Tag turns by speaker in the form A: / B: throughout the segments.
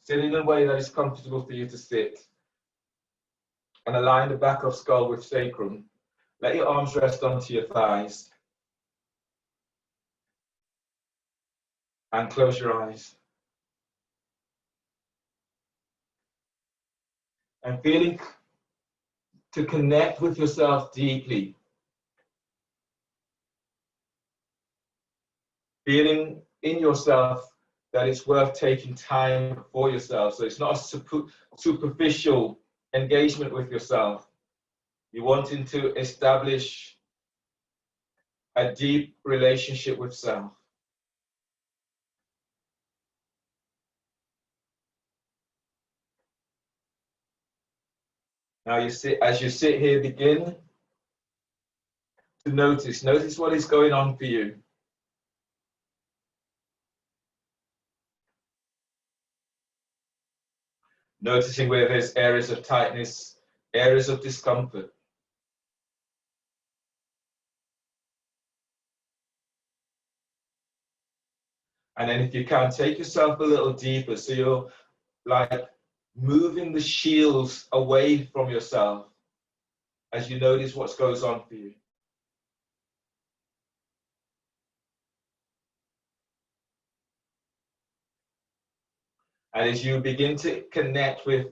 A: Sit in a way that is comfortable for you to sit. And align the back of skull with sacrum. Let your arms rest onto your thighs. And close your eyes. And feeling to connect with yourself deeply. Feeling in yourself that it's worth taking time for yourself. So it's not a superficial engagement with yourself. You're wanting to establish a deep relationship with self. Now as you sit here, begin to notice what is going on for you. Noticing where there's areas of tightness, areas of discomfort. And then if you can, take yourself a little deeper. So you're like moving the shields away from yourself as you notice what goes on for you. And as you begin to connect with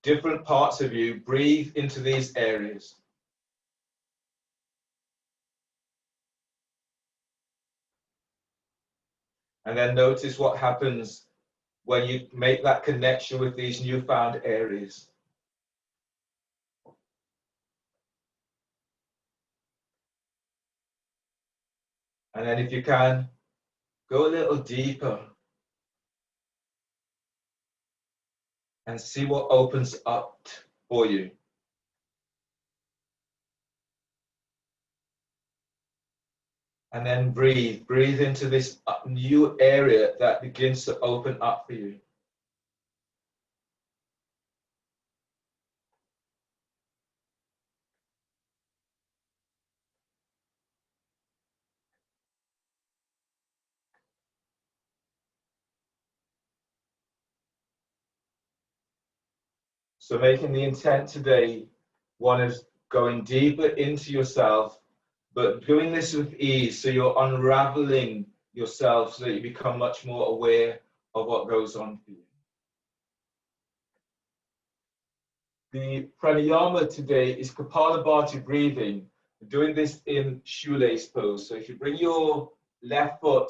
A: different parts of you, breathe into these areas. And then notice what happens when you make that connection with these newfound areas. And then if you can, go a little deeper and see what opens up for you. And then breathe into this new area that begins to open up for you. So making the intent today, one is going deeper into yourself, but doing this with ease, so you're unraveling yourself so that you become much more aware of what goes on for you. The pranayama today is Kapalabhati breathing, doing this in shoelace pose. So if you bring your left foot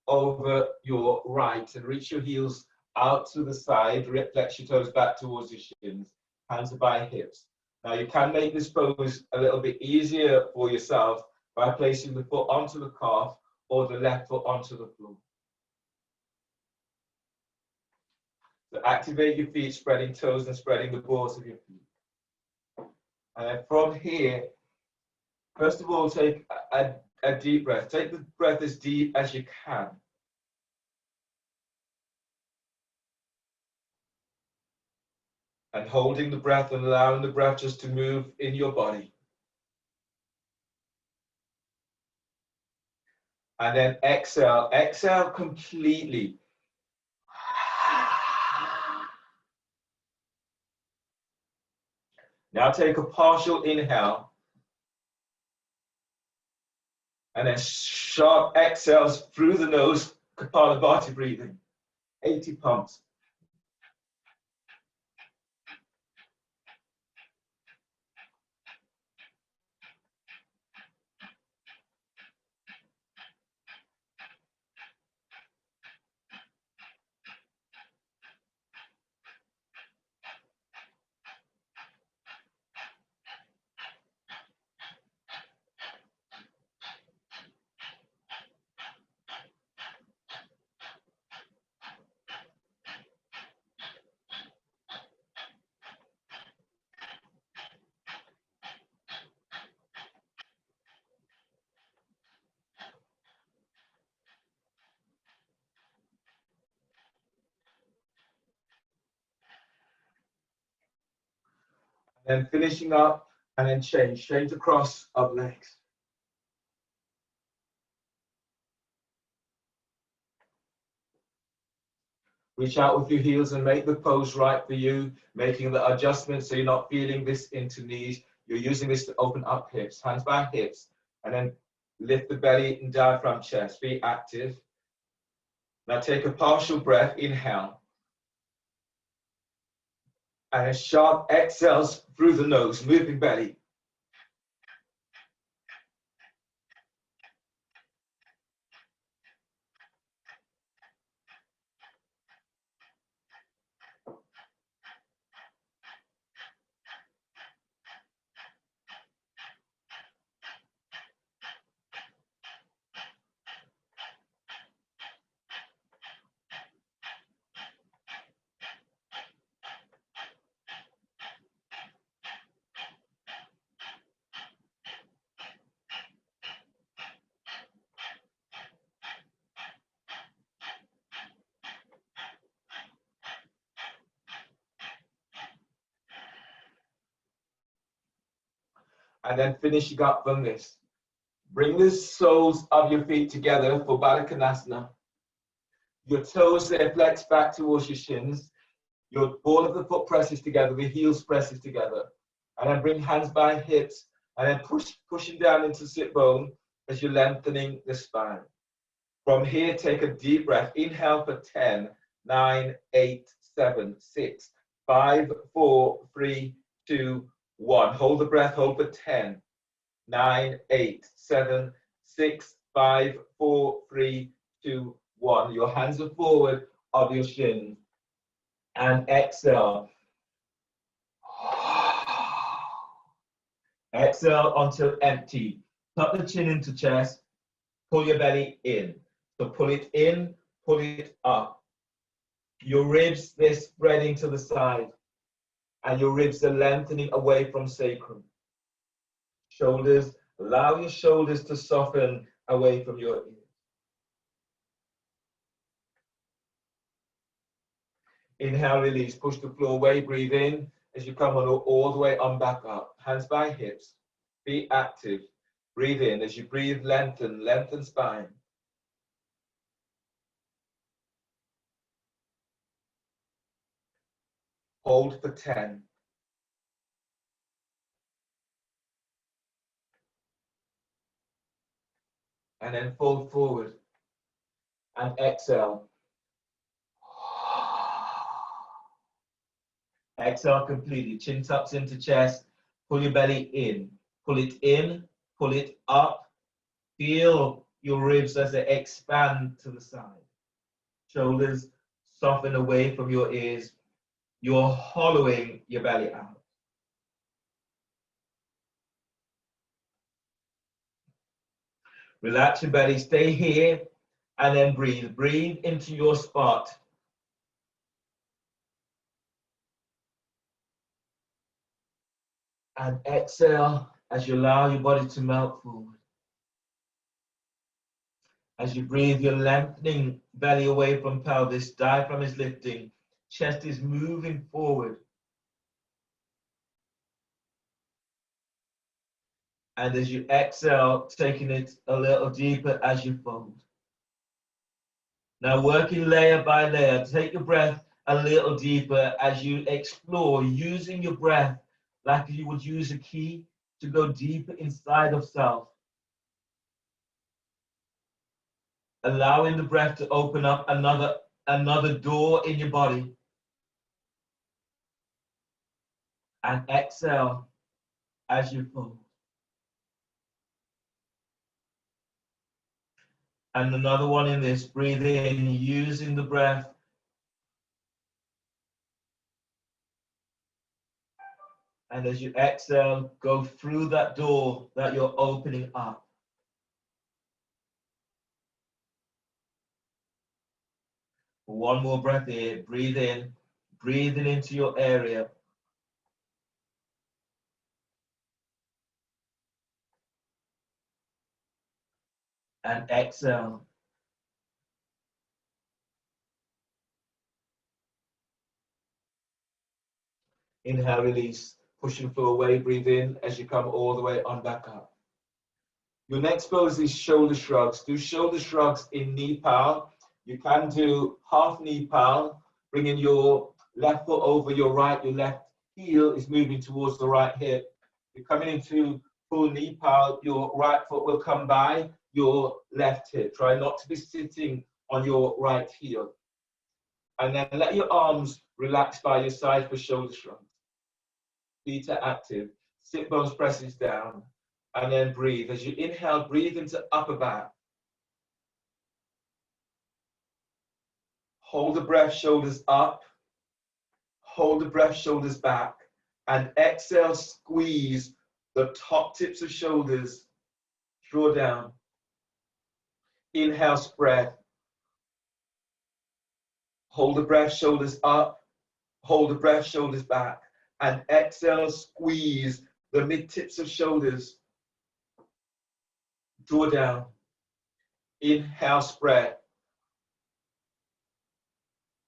A: over your right and reach your heels out to the side, flex your toes back towards your shins, hands are by hips. Now you can make this pose a little bit easier for yourself by placing the foot onto the calf or the left foot onto the floor. So activate your feet, spreading toes and spreading the balls of your feet. And then from here, first of all, take a deep breath. Take the breath as deep as you can. And holding the breath and allowing the breath just to move in your body. And then exhale. Exhale completely. Now take a partial inhale. And then sharp exhales through the nose, Kapalabhati breathing. 80 pumps. Then finishing up and then change across up legs. Reach out with your heels and make the pose right for you, making the adjustment so you're not feeling this into knees. You're using this to open up hips, hands by hips, and then lift the belly and diaphragm chest. Be active. Now take a partial breath, inhale. And a sharp exhales through the nose, moving belly. And then finishing up from this. Bring the soles of your feet together for Baddha Konasana. Your toes there flex back towards your shins. Your ball of the foot presses together, the heels presses together. And then bring hands by hips and then pushing down into sit bone as you're lengthening the spine. From here, take a deep breath. Inhale for 10, 9, 8, 7, 6, 5, 4, 3, 2, 1. Hold the breath, hold for 10, 9, 8, 7, 6, 5, 4, 3, 2, 1. Your hands are forward of your shins. And exhale. Exhale until empty. Tuck the chin into chest. Pull your belly in. So pull it in, pull it up. Your ribs, they're spreading to the side. And your ribs are lengthening away from sacrum. Shoulders, allow your shoulders to soften away from your ears. Inhale, release, push the floor away, breathe in as you come on all the way on back up. Hands by hips, be active. Breathe in as you breathe, lengthen spine. Hold for 10. And then fold forward and exhale. Exhale completely. Chin tucks into chest. Pull your belly in. Pull it up. Feel your ribs as they expand to the side. Shoulders soften away from your ears. You're hollowing your belly out. Relax your belly. Stay here and then breathe. Breathe into your spot. And exhale as you allow your body to melt forward. As you breathe, you're lengthening belly away from pelvis, diaphragm is lifting, chest is moving forward. And as you exhale, taking it a little deeper as you fold. Now working layer by layer, take your breath a little deeper as you explore, using your breath like you would use a key to go deeper inside of self. Allowing the breath to open up another door in your body. And exhale as you fold. And another one in this, breathe in, using the breath. And as you exhale, go through that door that you're opening up. One more breath here, breathe in, breathing into your area. And exhale. Inhale, release, pushing the floor away, breathe in as you come all the way on back up. Your next pose is shoulder shrugs. Do shoulder shrugs in knee pal. You can do half knee pal bringing your left foot over your right, your left heel is moving towards the right hip. You're coming into full knee power, your right foot will come by your left hip. Try not to be sitting on your right heel. And then let your arms relax by your side for shoulder shrugs. Feet are active. Sit bones presses down. And then breathe. As you inhale, breathe into upper back. Hold the breath, shoulders up. Hold the breath, shoulders back. And exhale, squeeze the top tips of shoulders. Draw down. Inhale, spread. Hold the breath, shoulders up. Hold the breath, shoulders back. And exhale, squeeze the mid tips of shoulders. Draw down. Inhale, spread.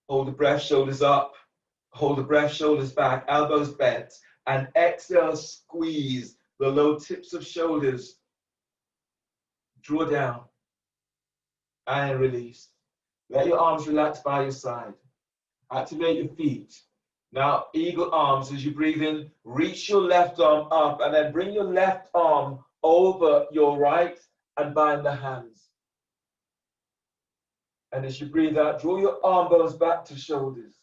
A: Hold the breath, shoulders up. Hold the breath, shoulders back, elbows bent. And exhale, squeeze the low tips of shoulders. Draw down. And release. Let your arms relax by your side. Activate your feet. Now, eagle arms. As you breathe in, reach your left arm up and then bring your left arm over your right and bind the hands. And as you breathe out, draw your arm bones back to shoulders.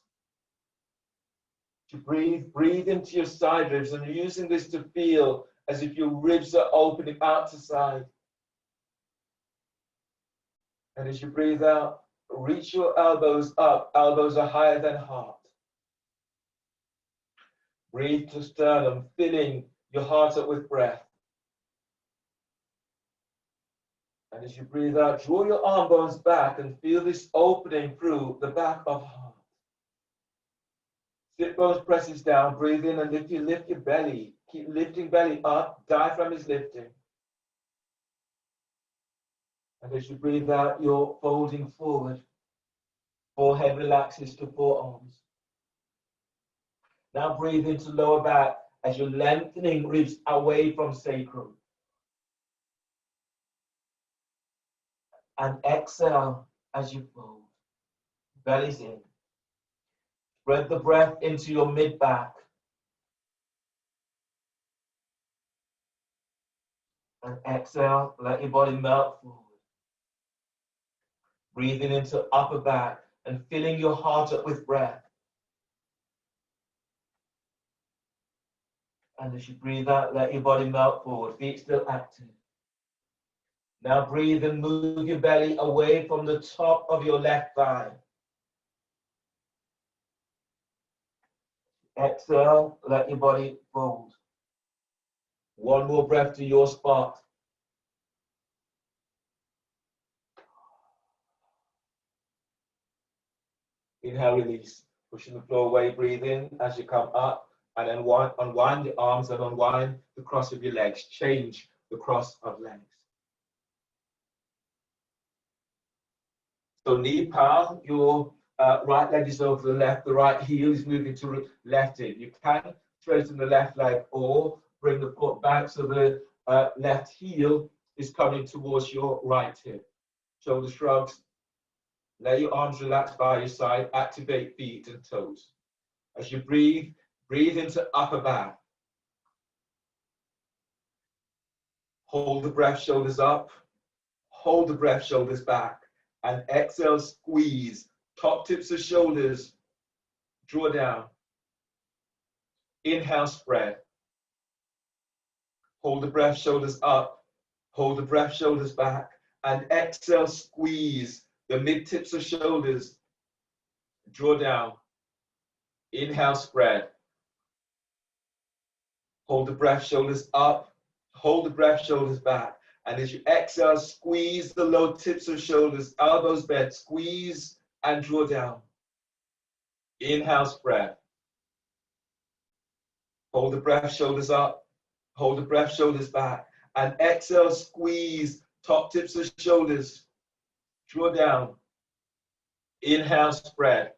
A: To breathe into your side ribs, and you're using this to feel as if your ribs are opening out to side. And as you breathe out, reach your elbows up. Elbows are higher than heart. Breathe to sternum, filling your heart up with breath. And as you breathe out, draw your arm bones back and feel this opening through the back of heart. Sit bones presses down, breathe in, and lift your belly. Keep lifting belly up, diaphragm is lifting. And as you breathe out, you're folding forward. Forehead relaxes to forearms. Now breathe into lower back as you're lengthening ribs away from sacrum. And exhale as you fold. Belly's in. Spread the breath into your mid-back. And exhale, let your body melt forward. Breathing into upper back and filling your heart up with breath. And as you breathe out, let your body melt forward. Feet still active. Now breathe and move your belly away from the top of your left thigh. Exhale, let your body fold. One more breath to your spot. Inhale, release. Pushing the floor away, breathe in as you come up. And then unwind your arms and unwind the cross of your legs. Change the cross of legs. So knee palm, your right leg is over the left, the right heel is moving to left hip. You can straighten the left leg or bring the foot back so the left heel is coming towards your right hip. Shoulder shrugs. Let your arms relax by your side. Activate feet and toes. As you breathe, breathe into upper back. Hold the breath, shoulders up. Hold the breath, shoulders back. And exhale, squeeze. Top tips of shoulders. Draw down. Inhale, spread. Hold the breath, shoulders up. Hold the breath, shoulders back. And exhale, squeeze the mid tips of shoulders. Draw down. Inhale, spread. Hold the breath, shoulders up. Hold the breath, shoulders back. And as you exhale, squeeze the low tips of shoulders, elbows bent, squeeze and draw down. Inhale, spread. Hold the breath, shoulders up. Hold the breath, shoulders back. And exhale, squeeze top tips of shoulders. Draw down. Inhale, spread.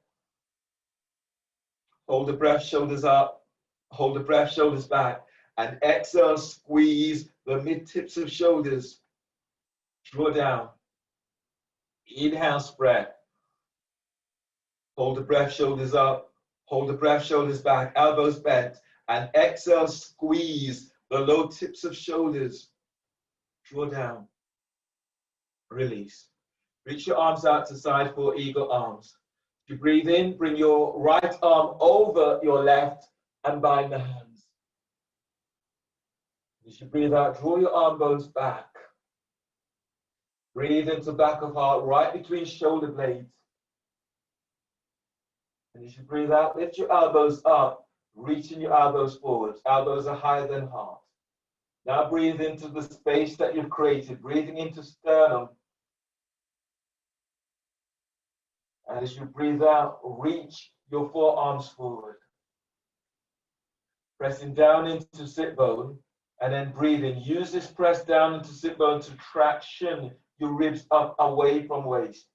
A: Hold the breath, shoulders up. Hold the breath, shoulders back. And exhale, squeeze the mid tips of shoulders. Draw down. Inhale, spread. Hold the breath, shoulders up. Hold the breath, shoulders back, elbows bent. And exhale, squeeze the low tips of shoulders. Draw down. Release. Reach your arms out to side for eagle arms. You breathe in, bring your right arm over your left and bind the hands. As you breathe out, draw your arm bones back. Breathe into back of heart, right between shoulder blades. And as you breathe out, lift your elbows up, reaching your elbows forward. Elbows are higher than heart. Now breathe into the space that you've created, breathing into sternum. And as you breathe out, reach your forearms forward. Pressing down into sit bone, and then breathing. Use this press down into sit bone to traction your ribs up away from waist.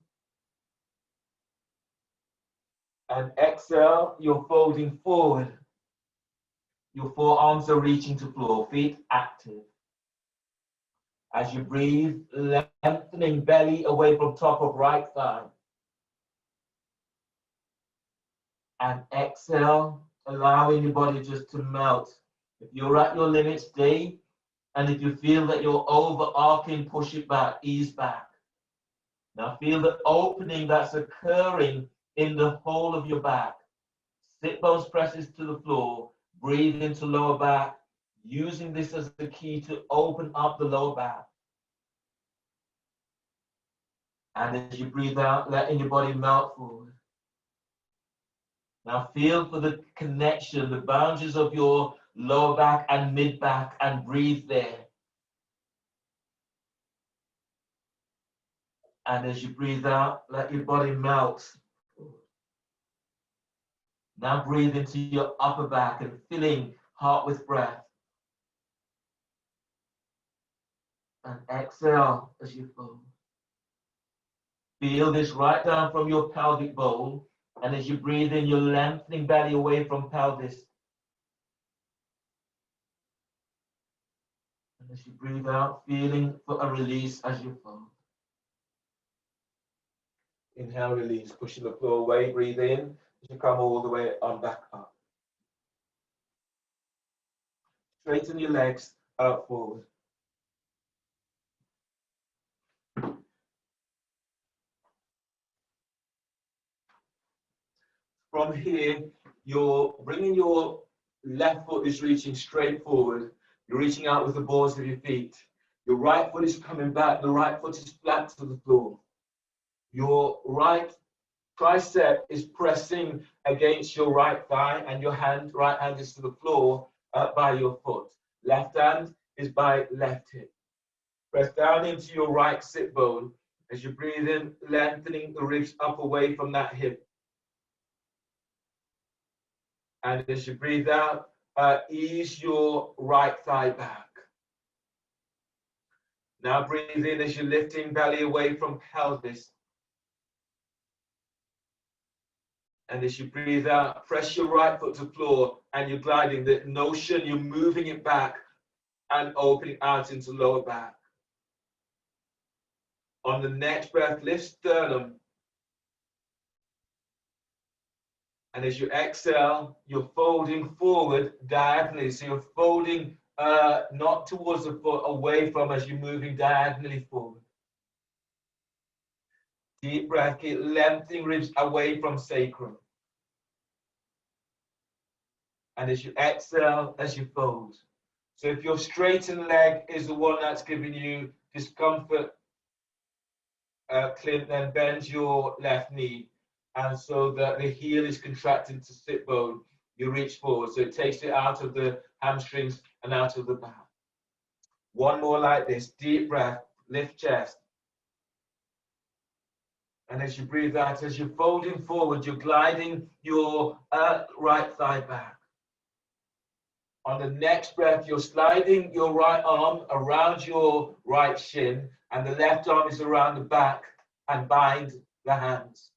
A: And exhale, you're folding forward. Your forearms are reaching to floor, feet active. As you breathe, lengthening belly away from top of right thigh. And exhale, allowing your body just to melt. If you're at your limit, stay. And if you feel that you're overarching, push it back, ease back. Now feel the opening that's occurring in the whole of your back. Sit bones presses to the floor. Breathe into lower back, using this as the key to open up the lower back. And as you breathe out, letting your body melt forward. Now feel for the connection, the boundaries of your lower back and mid back, and breathe there. And as you breathe out, let your body melt. Now breathe into your upper back and filling heart with breath. And exhale as you fold. Feel this right down from your pelvic bowl. And as you breathe in, you're lengthening belly away from pelvis. And as you breathe out, feeling for a release as you fold. Inhale, release, pushing the floor away, breathe in, as you come all the way on back up. Straighten your legs out forward. From here, you're bringing your left foot is reaching straight forward. You're reaching out with the balls of your feet. Your right foot is coming back. The right foot is flat to the floor. Your right tricep is pressing against your right thigh, and your right hand is to the floor by your foot. Left hand is by left hip. Press down into your right sit bone as you breathe in, lengthening the ribs up away from that hip. And as you breathe out, ease your right thigh back. Now breathe in as you're lifting belly away from pelvis. And as you breathe out, press your right foot to the floor, and you're gliding the notion, you're moving it back and opening out into lower back. On the next breath, lift sternum. And as you exhale, you're folding forward diagonally. So you're folding not towards the foot, away from, as you're moving diagonally forward. Deep breath, keep lengthening ribs away from sacrum. And as you exhale, as you fold. So if your straightened leg is the one that's giving you discomfort, Clint, then bend your left knee. And so that the heel is contracted to sit bone, you reach forward. So it takes it out of the hamstrings and out of the back. One more like this, deep breath, lift chest. And as you breathe out, as you're folding forward, you're gliding your right thigh back. On the next breath, you're sliding your right arm around your right shin, and the left arm is around the back, and bind the hands.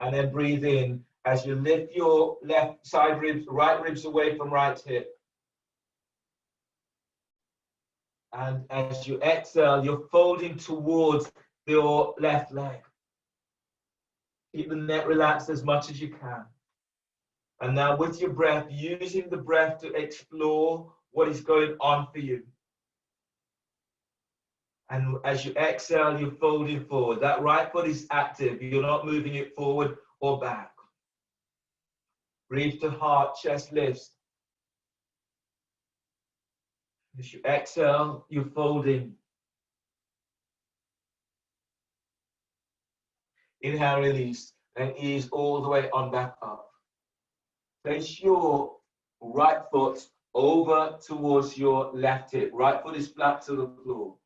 A: And then breathe in as you lift your left side ribs, right ribs away from right hip. And as you exhale, you're folding towards your left leg. Keep the neck relaxed as much as you can. And now with your breath, using the breath to explore what is going on for you. And as you exhale, you're folding forward. That right foot is active. You're not moving it forward or back. Breathe to heart, chest lifts. As you exhale, you're folding. Inhale, release, and ease all the way on back up. Place your right foot over towards your left hip. Right foot is flat to the floor.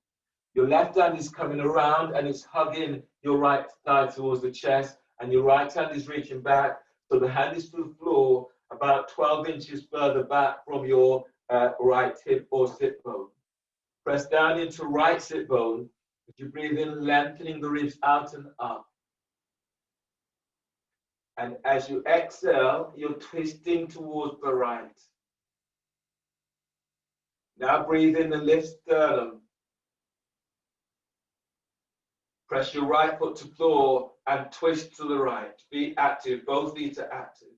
A: Your left hand is coming around and it's hugging your right thigh towards the chest, and your right hand is reaching back. So the hand is to the floor about 12 inches further back from your right hip or sit bone. Press down into right sit bone. As you breathe in, lengthening the ribs out and up. And as you exhale, you're twisting towards the right. Now breathe in and lift sternum. Press your right foot to floor and twist to the right. Be active, both feet are active.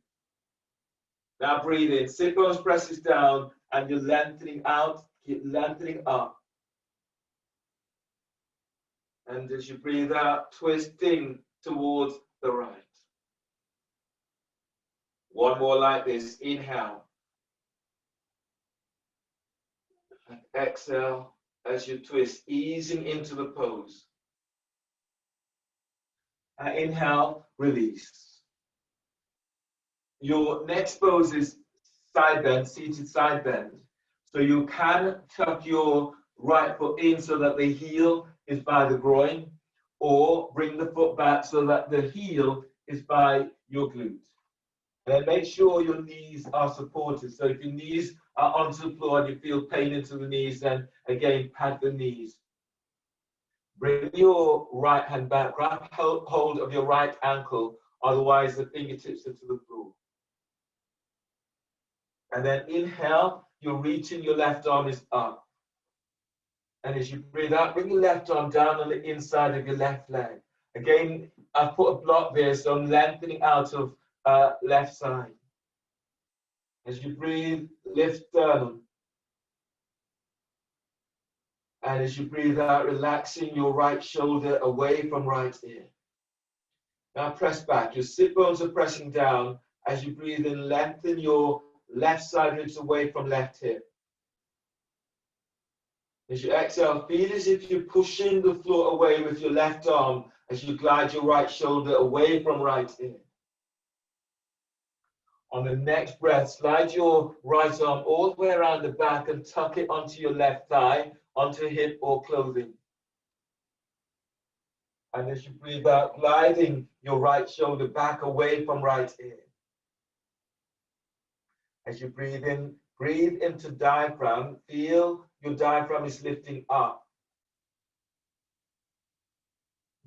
A: Now breathe in, sit bones presses down, and you're lengthening out, keep lengthening up. And as you breathe out, twisting towards the right. One more like this, inhale. And exhale as you twist, easing into the pose. And inhale, release. Your next pose is side bend, seated side bend. So you can tuck your right foot in so that the heel is by the groin, or bring the foot back so that the heel is by your glute. And make sure your knees are supported. So if your knees are onto the floor and you feel pain into the knees, then again, pad the knees. Bring your right hand back, grab hold of your right ankle, otherwise the fingertips are to the floor. And then inhale, you're reaching, your left arm is up. And as you breathe out, bring your left arm down on the inside of your left leg. Again, I've put a block there, so I'm lengthening out of left side. As you breathe, lift sternum. And as you breathe out, relaxing your right shoulder away from right ear. Now press back. Your sit bones are pressing down. As you breathe in, lengthen your left side ribs away from left hip. As you exhale, feel as if you're pushing the floor away with your left arm as you glide your right shoulder away from right ear. On the next breath, slide your right arm all the way around the back and tuck it onto your left thigh, onto hip or clothing. And as you breathe out, gliding your right shoulder back away from right ear. As you breathe in, breathe into diaphragm. Feel your diaphragm is lifting up.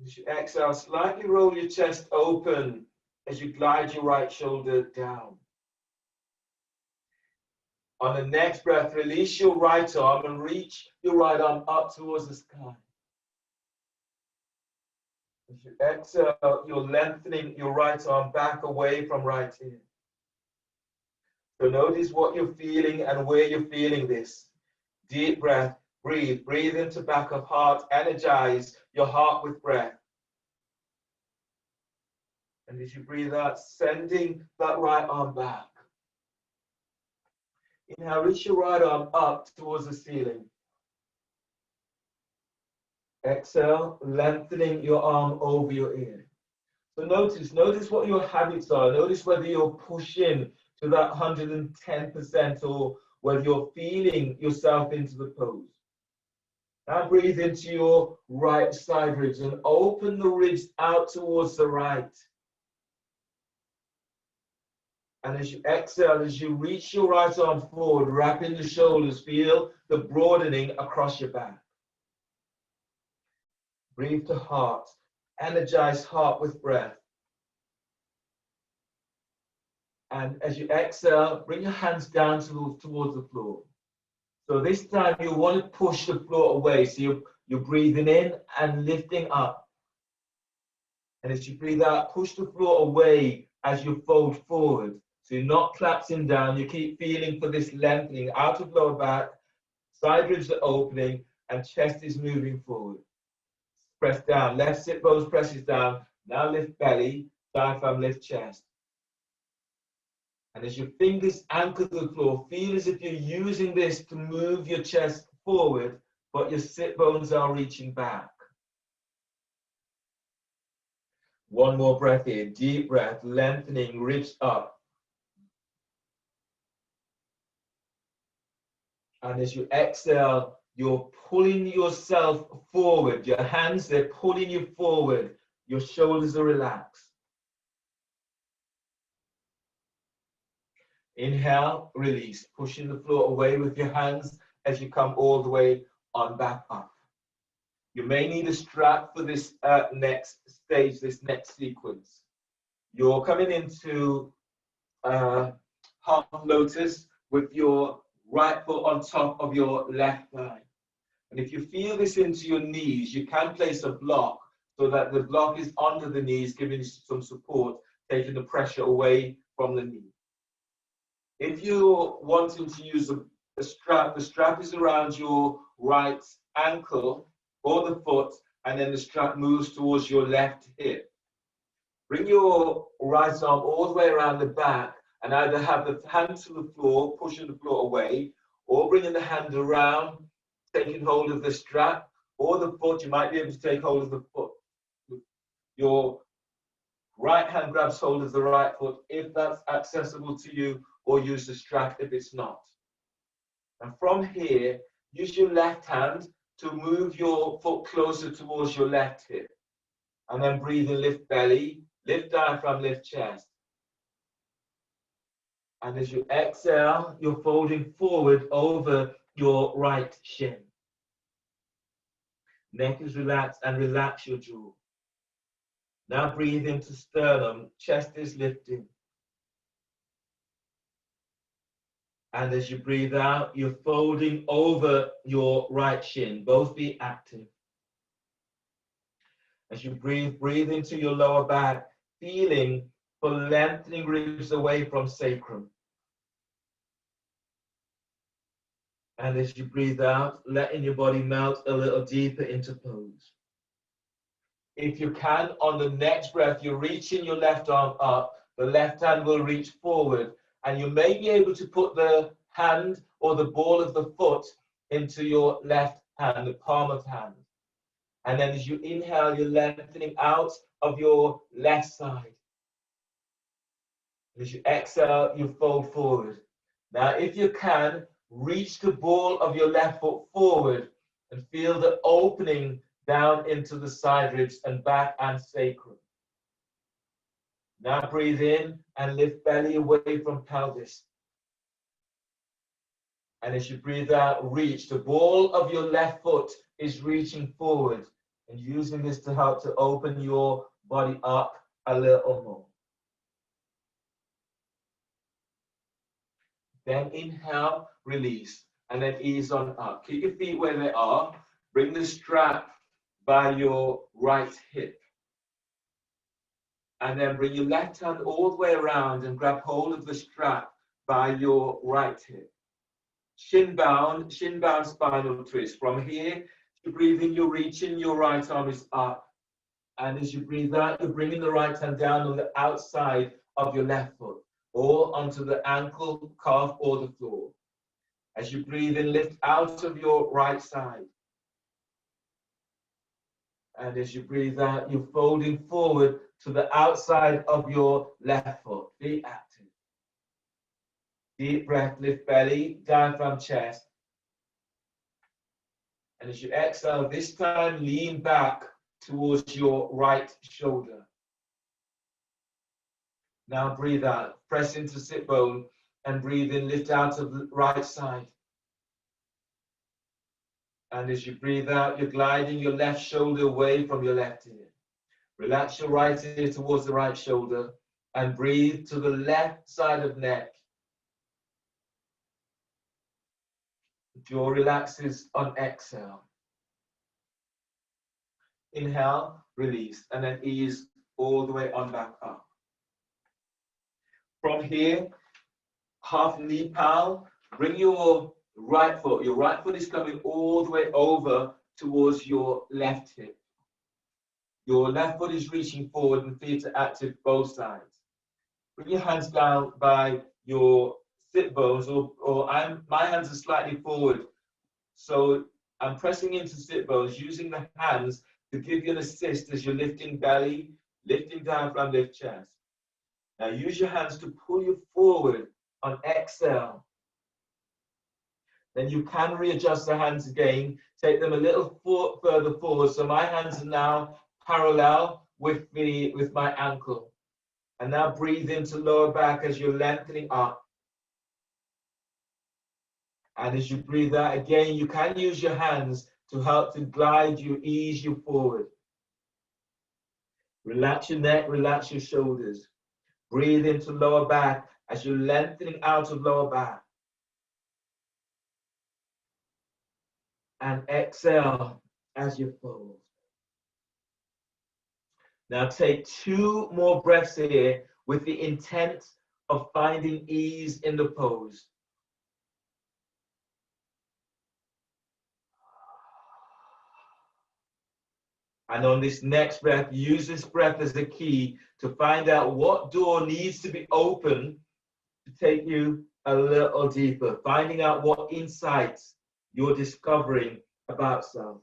A: As you exhale, slightly roll your chest open as you glide your right shoulder down. On the next breath, release your right arm and reach your right arm up towards the sky. As you exhale, you're lengthening your right arm back away from right ear. So notice what you're feeling and where you're feeling this. Deep breath, breathe. Breathe into back of heart. Energize your heart with breath. And as you breathe out, sending that right arm back. Inhale, reach your right arm up towards the ceiling. Exhale, lengthening your arm over your ear. So notice what your habits are. Notice whether you're pushing to that 110% or whether you're feeling yourself into the pose. Now breathe into your right side ribs and open the ribs out towards the right. And as you exhale, as you reach your right arm forward, wrapping the shoulders, feel the broadening across your back. Breathe to heart. Energize heart with breath. And as you exhale, bring your hands down towards the floor. So this time you want to push the floor away. So you're breathing in and lifting up. And as you breathe out, push the floor away as you fold forward. So you're not collapsing down. You keep feeling for this lengthening out of lower back, side ribs are opening, and chest is moving forward. Press down. Left sit bones presses down. Now lift belly, diaphragm, lift chest. And as your fingers anchor the floor, feel as if you're using this to move your chest forward, but your sit bones are reaching back. One more breath here. Deep breath, lengthening, ribs up. And as you exhale, you're pulling yourself forward. Your hands, they're pulling you forward. Your shoulders are relaxed. Inhale, release, pushing the floor away with your hands as you come all the way on back up. You may need a strap for this next stage, this next sequence. You're coming into half lotus with your right foot on top of your left thigh. And if you feel this into your knees, you can place a block so that the block is under the knees, giving you some support, taking the pressure away from the knee. If you're wanting to use a strap, the strap is around your right ankle or the foot, and then the strap moves towards your left hip. Bring your right arm all the way around the back and either have the hand to the floor, pushing the floor away, or bringing the hand around, taking hold of the strap, or the foot. You might be able to take hold of the foot. Your right hand grabs hold of the right foot if that's accessible to you, or use the strap if it's not. And from here, use your left hand to move your foot closer towards your left hip. And then breathe and lift belly, lift diaphragm, lift chest. And as you exhale, you're folding forward over your right shin. Neck is relaxed, and relax your jaw. Now breathe into sternum, chest is lifting. And as you breathe out, you're folding over your right shin. Both be active. As you breathe, breathe into your lower back, feeling for lengthening ribs away from sacrum. And as you breathe out, letting your body melt a little deeper into pose. If you can, on the next breath, you're reaching your left arm up. The left hand will reach forward. And you may be able to put the hand or the ball of the foot into your left hand, the palm of hand. And then as you inhale, you're lengthening out of your left side. As you exhale, you fold forward. Now, if you can, reach the ball of your left foot forward and feel the opening down into the side ribs and back and sacrum. Now breathe in and lift belly away from pelvis. And as you breathe out, reach. The ball of your left foot is reaching forward and using this to help to open your body up a little more. Then inhale, release, and then ease on up. Keep your feet where they are. Bring the strap by your right hip. And then bring your left hand all the way around and grab hold of the strap by your right hip. Shin bound spinal twist. From here, you breathe in, you're reaching, your right arm is up. And as you breathe out, you're bringing the right hand down on the outside of your left foot, or onto the ankle, calf, or the floor. As you breathe in, lift out of your right side. And as you breathe out, you're folding forward to the outside of your left foot. Be active. Deep breath, lift belly, diaphragm, chest. And as you exhale, this time lean back towards your right shoulder. Now breathe out, press into sit bone, and breathe in, lift out of the right side. And as you breathe out, you're gliding your left shoulder away from your left ear. Relax your right ear towards the right shoulder and breathe to the left side of neck. Jaw relaxes on exhale. Inhale, release, and then ease all the way on back up. From here, half knee pal, bring your right foot. Your right foot is coming all the way over towards your left hip. Your left foot is reaching forward and feet are active both sides. Bring your hands down by your sit bones, my hands are slightly forward. So I'm pressing into sit bones, using the hands to give you an assist as you're lifting belly, lifting diaphragm, lift chest. Now use your hands to pull you forward on exhale. Then you can readjust the hands again, take them a little further forward. So my hands are now parallel with my ankle. And now breathe into lower back as you're lengthening up. And as you breathe out again, you can use your hands to help to glide you, ease you forward. Relax your neck, relax your shoulders. Breathe into lower back as you're lengthening out of lower back. And exhale as you fold. Now take 2 more breaths here with the intent of finding ease in the pose. And on this next breath, use this breath as a key to find out what door needs to be open to take you a little deeper, finding out what insights you're discovering about self.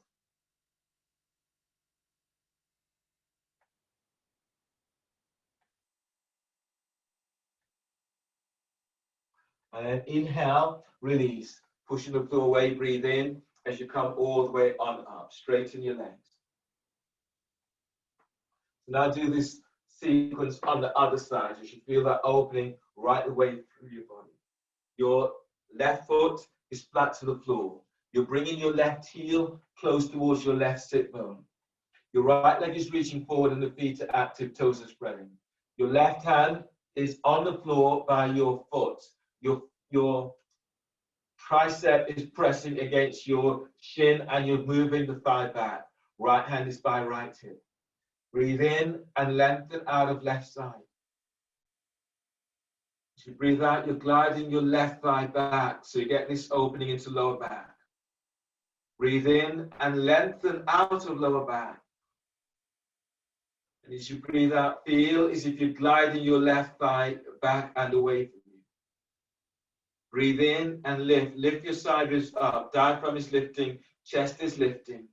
A: And then inhale, release, pushing the floor away, breathe in as you come all the way on up, straighten your legs. Now do this sequence on the other side. You should feel that opening right the way through your body. Your left foot is flat to the floor. You're bringing your left heel close towards your left sit bone. Your right leg is reaching forward and the feet are active, toes are spreading. Your left hand is on the floor by your foot. Your tricep is pressing against your shin and you're moving the thigh back. Right hand is by right hip. Breathe in and lengthen out of left side. As you breathe out, you're gliding your left thigh back, so you get this opening into lower back. Breathe in and lengthen out of lower back. And as you breathe out, feel as if you're gliding your left thigh back and away from you. Breathe in and lift. Lift your side ribs up. Diaphragm is lifting, chest is lifting.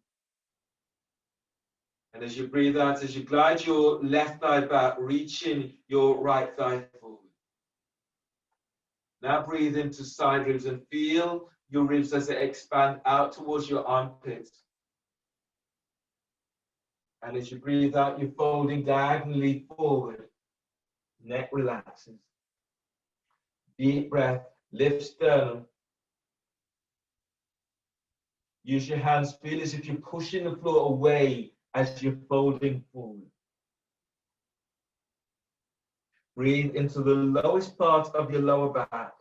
A: And as you breathe out, as you glide your left thigh back, reaching your right thigh forward. Now breathe into side ribs and feel your ribs as they expand out towards your armpits. And as you breathe out, you're folding diagonally forward. Neck relaxes. Deep breath, lift sternum. Use your hands, feel as if you're pushing the floor away as you're folding forward. Breathe into the lowest part of your lower back.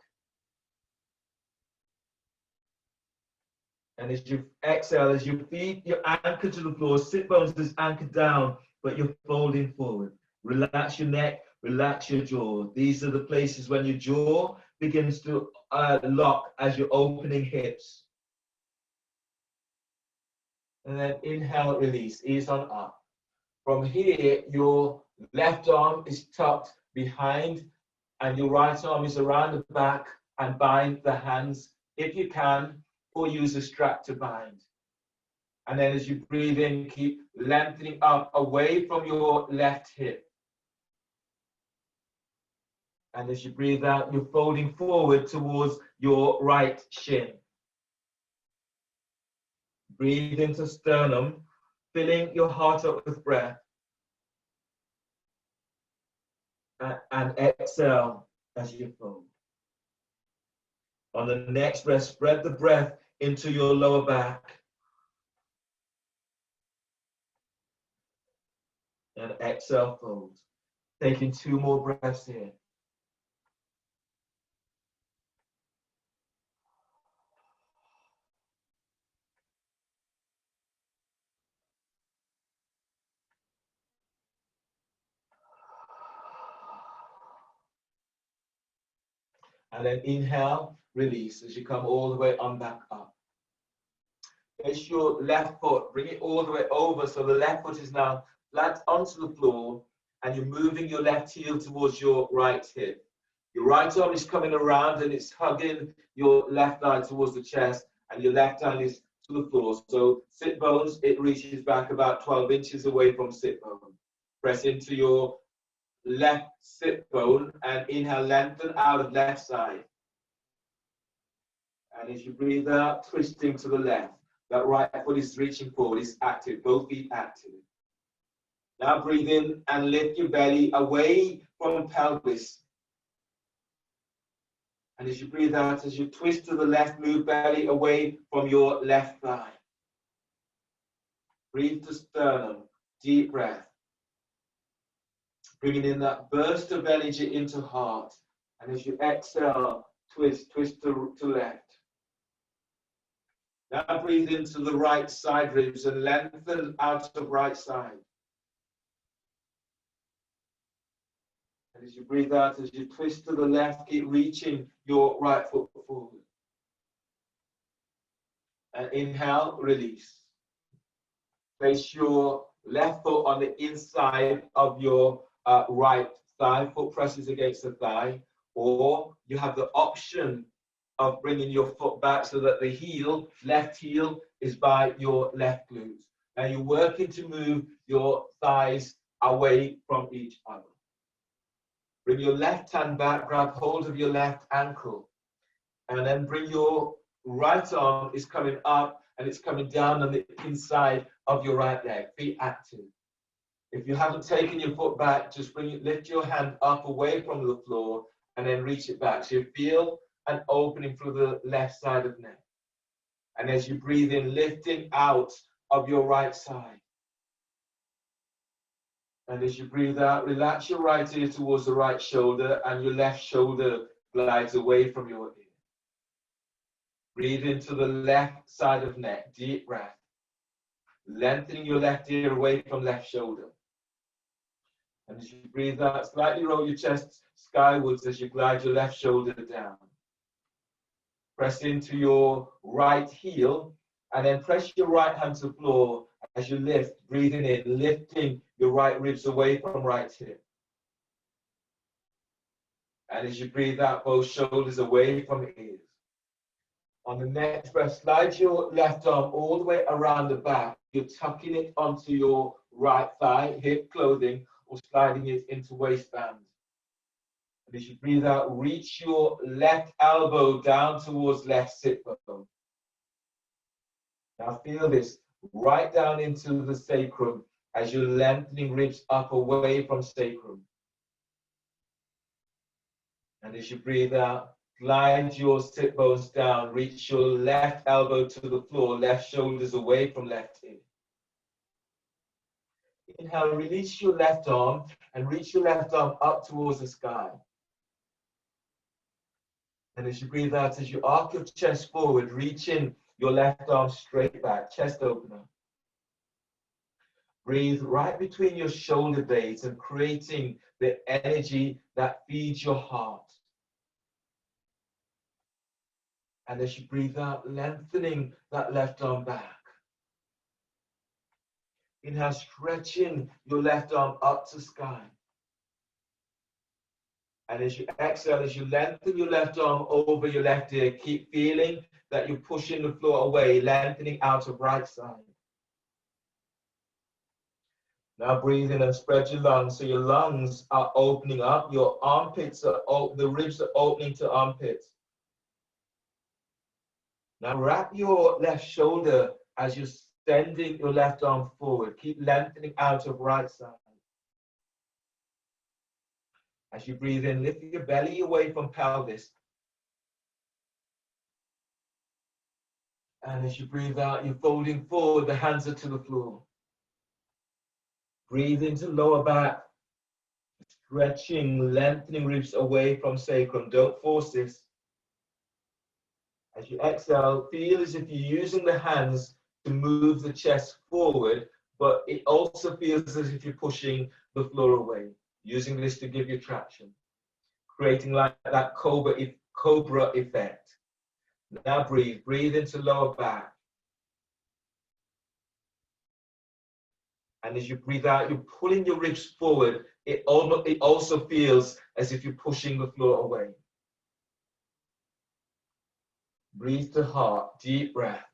A: And as you exhale, as your feet, you're anchored to the floor, sit bones is anchored down, but you're folding forward. Relax your neck, relax your jaw. These are the places when your jaw begins to lock as you're opening hips. And then inhale, release, ease on up. From here, your left arm is tucked behind and your right arm is around the back and bind the hands if you can, or use a strap to bind. And then as you breathe in, keep lengthening up away from your left hip. And as you breathe out, you're folding forward towards your right shin. Breathe into sternum, filling your heart up with breath. And exhale as you fold. On the next breath, spread the breath into your lower back. And exhale, fold. Taking 2 more breaths here. And then inhale, release as you come all the way on back up. Place your left foot, bring it all the way over so the left foot is now flat onto the floor, and you're moving your left heel towards your right hip. Your right arm is coming around and it's hugging your left eye towards the chest, and your left hand is to the floor. So sit bones, it reaches back about 12 inches away from sit bone. Press into your left sit bone and inhale, lengthen out of left side. And as you breathe out, twisting to the left. That right foot is reaching forward, it's active, both feet active. Now breathe in and lift your belly away from pelvis. And as you breathe out, as you twist to the left, move belly away from your left thigh. Breathe to sternum, deep breath. Bringing in that burst of energy into heart. And as you exhale, twist to left. Now breathe into the right side ribs and lengthen out of right side. And as you breathe out, as you twist to the left, keep reaching your right foot forward. And inhale, release. Place your left foot on the inside of your right thigh. Foot presses against the thigh. Or you have the option of bringing your foot back so that the heel, left heel, is by your left glute. Now you're working to move your thighs away from each other. Bring your left hand back, grab hold of your left ankle, and then bring your right arm is coming up and it's coming down on the inside of your right leg. Be active. If you haven't taken your foot back, just lift your hand up away from the floor and then reach it back. So you feel an opening through the left side of the neck. And as you breathe in, lifting out of your right side. And as you breathe out, relax your right ear towards the right shoulder and your left shoulder glides away from your ear. Breathe into the left side of neck, deep breath. Lengthening your left ear away from left shoulder. And as you breathe out, slightly roll your chest skywards as you glide your left shoulder down. Press into your right heel and then press your right hand to the floor as you lift, breathing in, lifting your right ribs away from right hip. And as you breathe out, both shoulders away from ears. On the next breath, slide your left arm all the way around the back. You're tucking it onto your right thigh, hip clothing, or sliding it into waistband. And as you breathe out, reach your left elbow down towards left sit bone. Now feel this right down into the sacrum as you're lengthening ribs up away from sacrum. And as you breathe out, glide your sit bones down, reach your left elbow to the floor, left shoulders away from left hip. Inhale, release your left arm and reach your left arm up towards the sky. And as you breathe out, as you arc your chest forward, reaching your left arm straight back, chest opener. Breathe right between your shoulder blades and creating the energy that feeds your heart. And as you breathe out, lengthening that left arm back. Inhale, stretching your left arm up to sky. And as you exhale, as you lengthen your left arm over your left ear, keep feeling that you're pushing the floor away, lengthening out of right side. Now breathe in and spread your lungs. So your lungs are opening up. Your armpits are the ribs are opening to armpits. Now wrap your left shoulder as you're extending your left arm forward. Keep lengthening out of right side. As you breathe in, lift your belly away from pelvis. And as you breathe out, you're folding forward, the hands are to the floor. Breathe into lower back, stretching, lengthening ribs away from sacrum. Don't force this. As you exhale, feel as if you're using the hands to move the chest forward, but it also feels as if you're pushing the floor away. Using this to give you traction, creating like that cobra cobra effect. Now breathe. Breathe into lower back. And as you breathe out, you're pulling your ribs forward. It also feels as if you're pushing the floor away. Breathe to heart. Deep breath.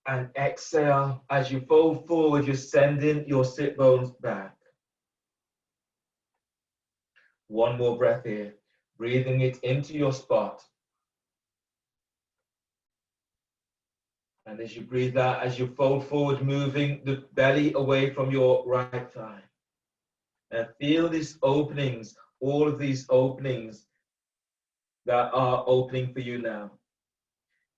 A: And exhale. As you fold forward, you're sending your sit bones back. One more breath here. Breathing it into your spot. And as you breathe out, as you fold forward, moving the belly away from your right thigh. And feel these openings, all of these openings that are opening for you now.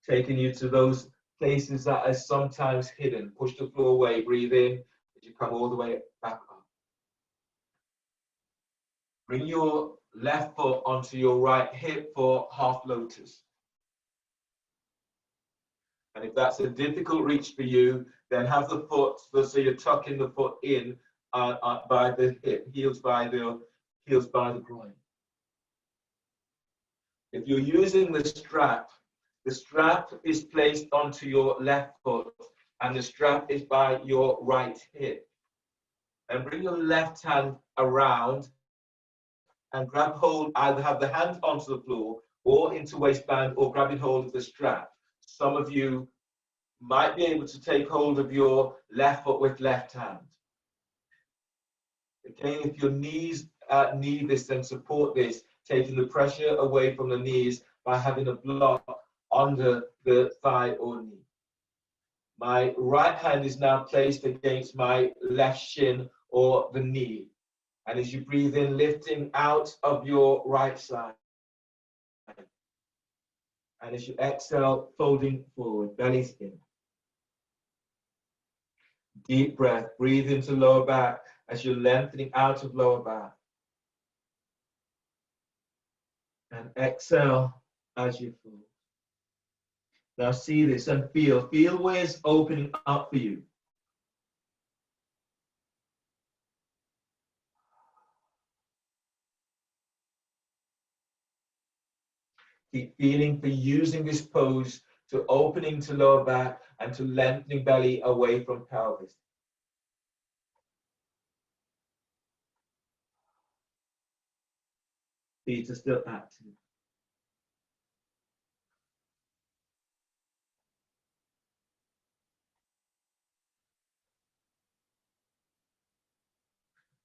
A: Taking you to those places that are sometimes hidden. Push the floor away, breathe in as you come all the way back up. Bring your left foot onto your right hip for half lotus. And if that's a difficult reach for you, then have the foot, so you're tucking the foot in by the hip, heels by the groin. If you're using the strap is placed onto your left foot and the strap is by your right hip. And bring your left hand around and grab hold, either have the hand onto the floor or into waistband or grabbing hold of the strap. Some of you might be able to take hold of your left foot with left hand. Again, if your knees need this, then support this, taking the pressure away from the knees by having a block under the thigh or knee. My right hand is now placed against my left shin or the knee. And as you breathe in, lifting out of your right side. And as you exhale, folding forward, belly's in. Deep breath, breathe into lower back as you're lengthening out of lower back. And exhale as you fold. Now see this and feel where it's opening up for you. Keep feeling for using this pose to opening to lower back and to lengthening belly away from pelvis. Feet are still active.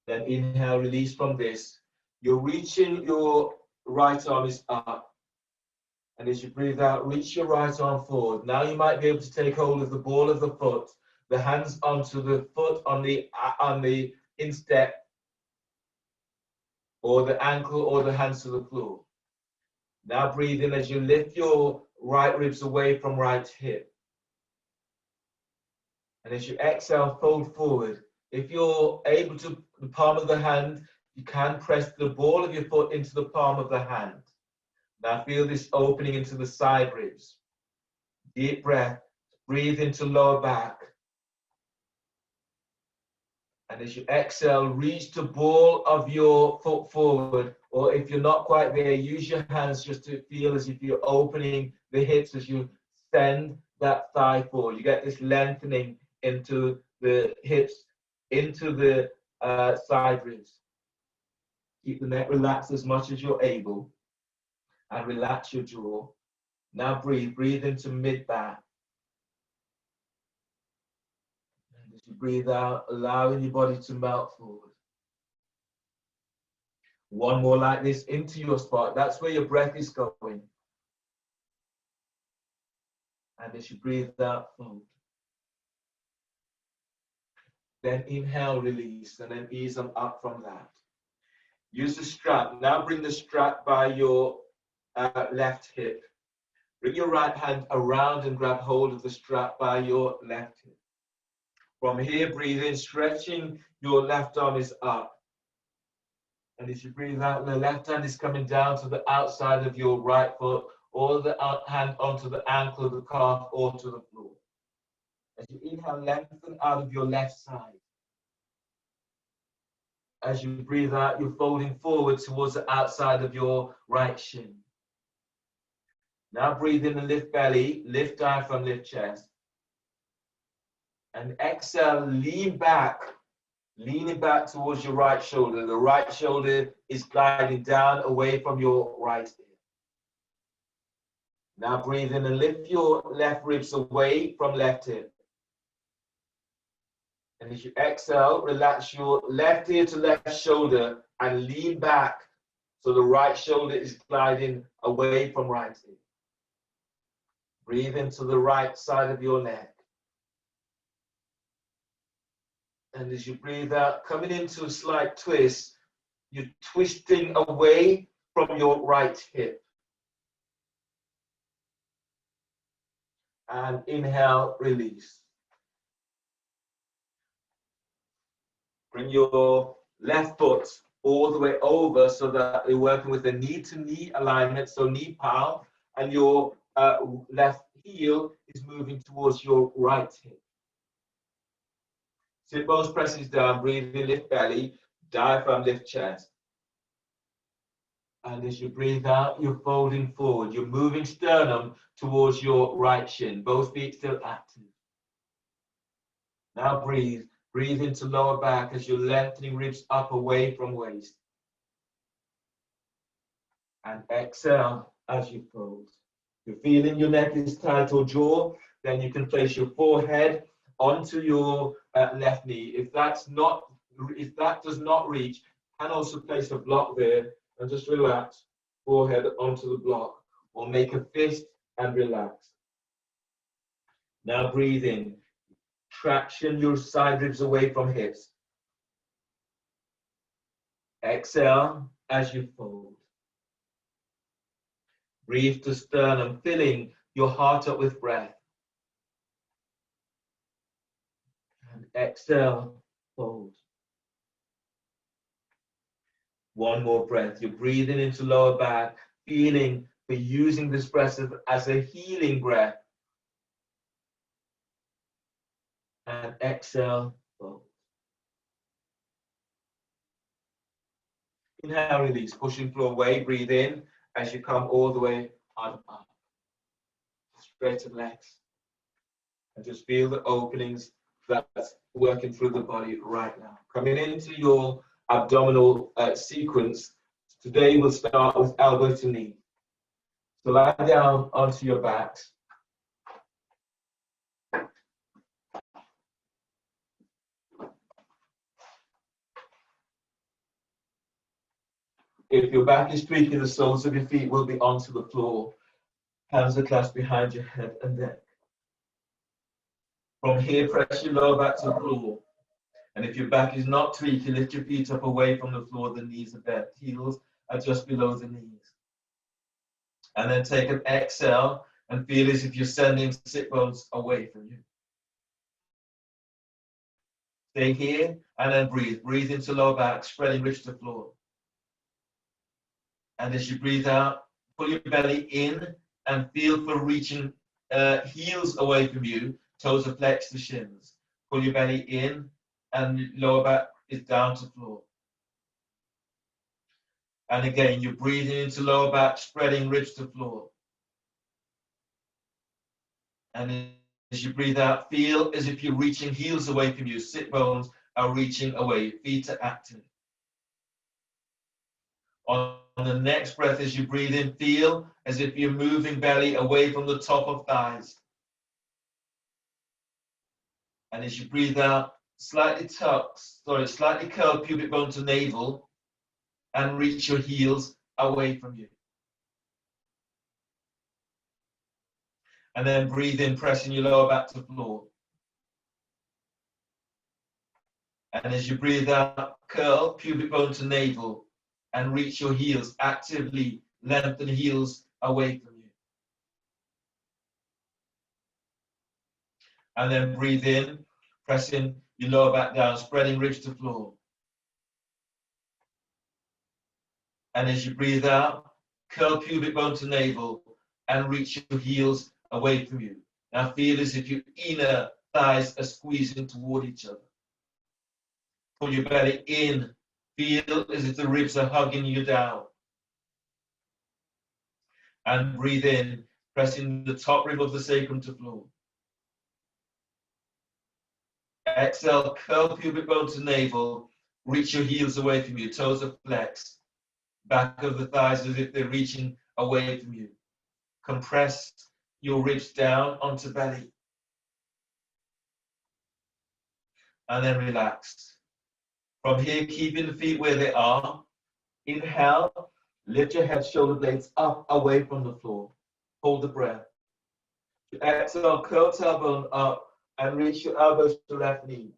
A: Then inhale, release from this. You're reaching, your right arm is up. And as you breathe out, reach your right arm forward. Now you might be able to take hold of the ball of the foot, the hands onto the foot on the instep, or the ankle, or the hands to the floor. Now breathe in as you lift your right ribs away from right hip. And as you exhale, fold forward. If you're able to, the palm of the hand, you can press the ball of your foot into the palm of the hand. Now feel this opening into the side ribs. Deep breath, breathe into lower back. And as you exhale, reach the ball of your foot forward, or if you're not quite there, use your hands just to feel as if you're opening the hips as you send that thigh forward. You get this lengthening into the hips, into the side ribs. Keep the neck relaxed as much as you're able, and relax your jaw. Now breathe into mid-back. And as you breathe out, allowing your body to melt forward. One more like this into your spot. That's where your breath is going. And as you breathe out, fold. Then inhale, release, and then ease them up from that. Use the strap. Now bring the strap by your left hip. Bring your right hand around and grab hold of the strap by your left hip. From here, breathe in, stretching your left arm is up. And as you breathe out, the left hand is coming down to the outside of your right foot, or the hand onto the ankle, the calf, or to the floor. As you inhale, lengthen out of your left side. As you breathe out, you're folding forward towards the outside of your right shin. Now breathe in and lift belly, lift diaphragm, lift chest. And exhale, lean back, leaning back towards your right shoulder. The right shoulder is gliding down away from your right ear. Now breathe in and lift your left ribs away from left hip. And as you exhale, relax your left ear to left shoulder and lean back so the right shoulder is gliding away from right ear. Breathe into the right side of your neck. And as you breathe out, coming into a slight twist, you're twisting away from your right hip. And inhale, release. Bring your left foot all the way over so that you're working with the knee-to-knee alignment, so knee palm, and your left heel is moving towards your right hip. Sit bones presses down, breathe in, lift belly, diaphragm, lift chest. And as you breathe out, you're folding forward. You're moving sternum towards your right shin, both feet still active. Now breathe. Breathe into lower back as you're lengthening ribs up away from waist. And exhale as you fold. You're feeling your neck is tight or jaw, then you can place your forehead onto your left knee. If that does not reach, you can also place a block there and just relax, forehead onto the block, or make a fist and relax. Now breathe in. Traction your side ribs away from hips. Exhale as you fold. Breathe to sternum, filling your heart up with breath. And exhale, fold. One more breath. You're breathing into lower back, feeling for using this breath as a healing breath. And exhale, fold. Inhale, release, pushing floor away, breathe in as you come all the way on up. Straighten legs. And just feel the openings that's working through the body right now. Coming into your abdominal sequence, today we'll start with elbow to knee. So lie down onto your backs. If your back is tweaking, the soles of your feet will be onto the floor. Hands are clasped behind your head and neck. From here, press your lower back to the floor. And if your back is not tweaking, lift your feet up away from the floor. The knees are bent. Heels are just below the knees. And then take an exhale and feel as if you're sending sit bones away from you. Stay here and then breathe. Breathe into lower back, spreading ribs to floor. And as you breathe out, pull your belly in and feel for reaching heels away from you, toes are flexed to shins. Pull your belly in and lower back is down to floor. And again, you're breathing into lower back, spreading ribs to floor. And as you breathe out, feel as if you're reaching heels away from you. Sit bones are reaching away, feet are active. On the next breath, as you breathe in, feel as if you're moving belly away from the top of thighs. And as you breathe out, slightly curl pubic bone to navel and reach your heels away from you. And then breathe in, pressing your lower back to floor. And as you breathe out, curl pubic bone to navel and reach your heels, actively lengthen heels away from you. And then breathe in, pressing your lower back down, spreading ribs to floor. And as you breathe out, curl pubic bone to navel and reach your heels away from you. Now feel as if your inner thighs are squeezing toward each other. Pull your belly in Feel as if the ribs are hugging you down. And breathe in, pressing the top rib of the sacrum to floor. Exhale, curl pubic bone to navel. Reach your heels away from you, toes are flexed. Back of the thighs as if they're reaching away from you. Compress your ribs down onto belly. And then relax. From here, keeping the feet where they are. Inhale, lift your head, shoulder blades up, away from the floor. Hold the breath. Exhale, curl tailbone up and reach your elbows to left knee.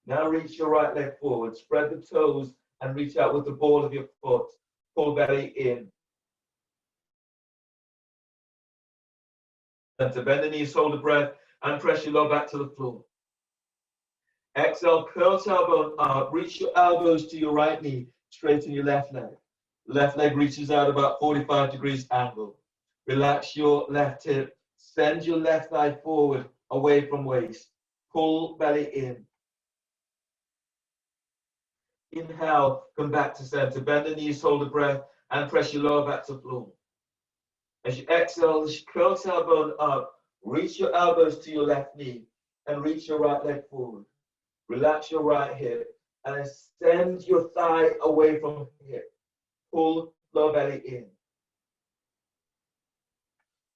A: Now reach your right leg forward. Spread the toes and reach out with the ball of your foot. Pull belly in. And to bend the knees, hold the breath, and press your lower back to the floor. Exhale, curl tailbone up. Reach your elbows to your right knee. Straighten your left leg. Left leg reaches out about 45 degrees angle. Relax your left hip. Send your left thigh forward, away from waist. Pull belly in. Inhale, come back to center. Bend the knees, hold the breath, and press your lower back to the floor. As you exhale, curl tailbone up. Reach your elbows to your left knee and reach your right leg forward. Relax your right hip and extend your thigh away from hip. Pull lower belly in.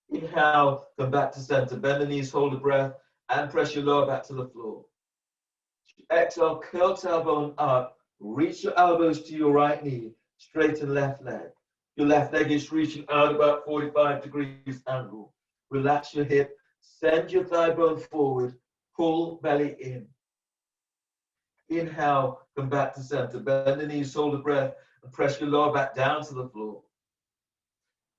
A: Inhale, come back to center. Bend the knees, hold the breath, and press your lower back to the floor. Exhale, curl tailbone up. Reach your elbows to your right knee. Straighten left leg. Your left leg is reaching out about 45 degrees angle. Relax your hip. Send your thigh bone forward. Pull belly in. Inhale, come back to center. Bend the knees, hold the breath, and press your lower back down to the floor.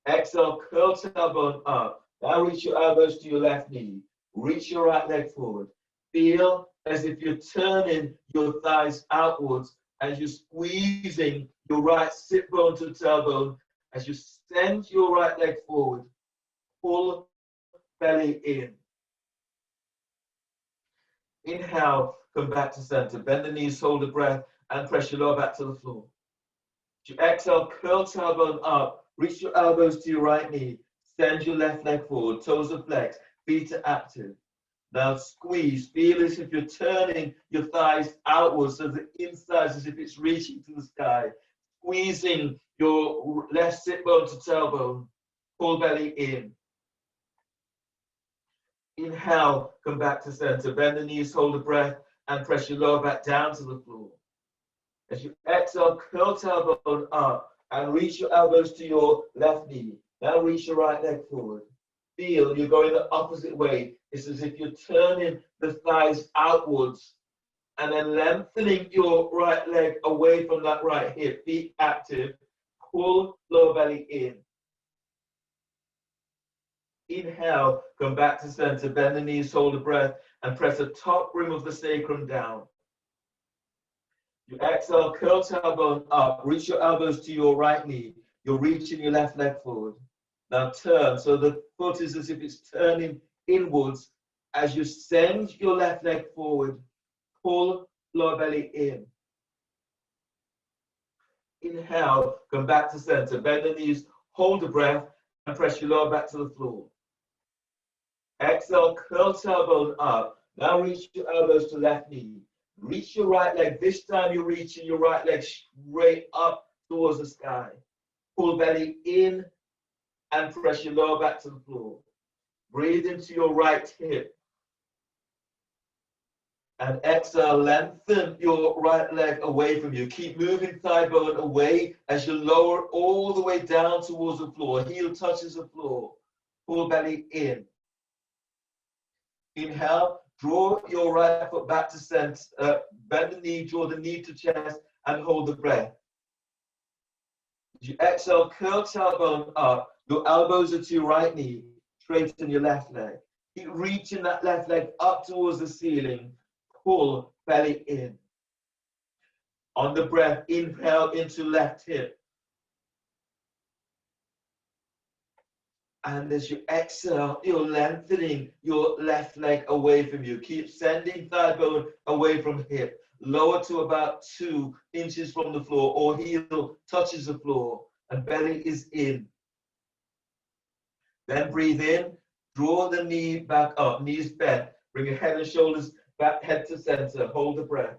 A: Exhale, curl tailbone up. Now reach your elbows to your left knee. Reach your right leg forward. Feel as if you're turning your thighs outwards as you're squeezing your right sit bone to tailbone as you send your right leg forward. Pull belly in. Inhale, come back to center. Bend the knees, hold the breath, and press your lower back to the floor. As you exhale, curl tailbone up. Reach your elbows to your right knee. Send your left leg forward. Toes are flexed. Feet are active. Now squeeze. Feel as if you're turning your thighs outwards so the inside as if it's reaching to the sky. Squeezing your left sit bone to tailbone. Pull belly in. Inhale, come back to center. Bend the knees, hold the breath, and press your lower back down to the floor. As you exhale, curl tailbone up and reach your elbows to your left knee. Now reach your right leg forward. Feel you're going the opposite way. It's as if you're turning the thighs outwards and then lengthening your right leg away from that right hip. Feet active. Pull lower belly in. Inhale, come back to center. Bend the knees, hold the breath, and press the top rim of the sacrum down. You exhale, curl tailbone up. Reach your elbows to your right knee. You're reaching your left leg forward. Now turn, so the foot is as if it's turning inwards as you send your left leg forward. Pull lower belly in. Inhale, come back to center. Bend the knees, hold the breath, and press your lower back to the floor. Exhale, curl tailbone up. Now reach your elbows to left knee. Reach your right leg. This time you're reaching your right leg straight up towards the sky. Pull belly in and press your lower back to the floor. Breathe into your right hip. And exhale, lengthen your right leg away from you. Keep moving thigh bone away as you lower all the way down towards the floor. Heel touches the floor. Pull belly in. Inhale, draw your right foot back to center. Bend the knee, draw the knee to chest, and hold the breath. As you exhale, curl tailbone up. Your elbows are to your right knee. Straighten your left leg. Keep reaching that left leg up towards the ceiling. Pull belly in. On the breath, inhale into left hip. And as you exhale, you're lengthening your left leg away from you. Keep sending thigh bone away from hip. Lower to about 2 inches from the floor, or heel touches the floor and belly is in. Then breathe in, draw the knee back up, knees bent. Bring your head and shoulders back, head to center. Hold the breath.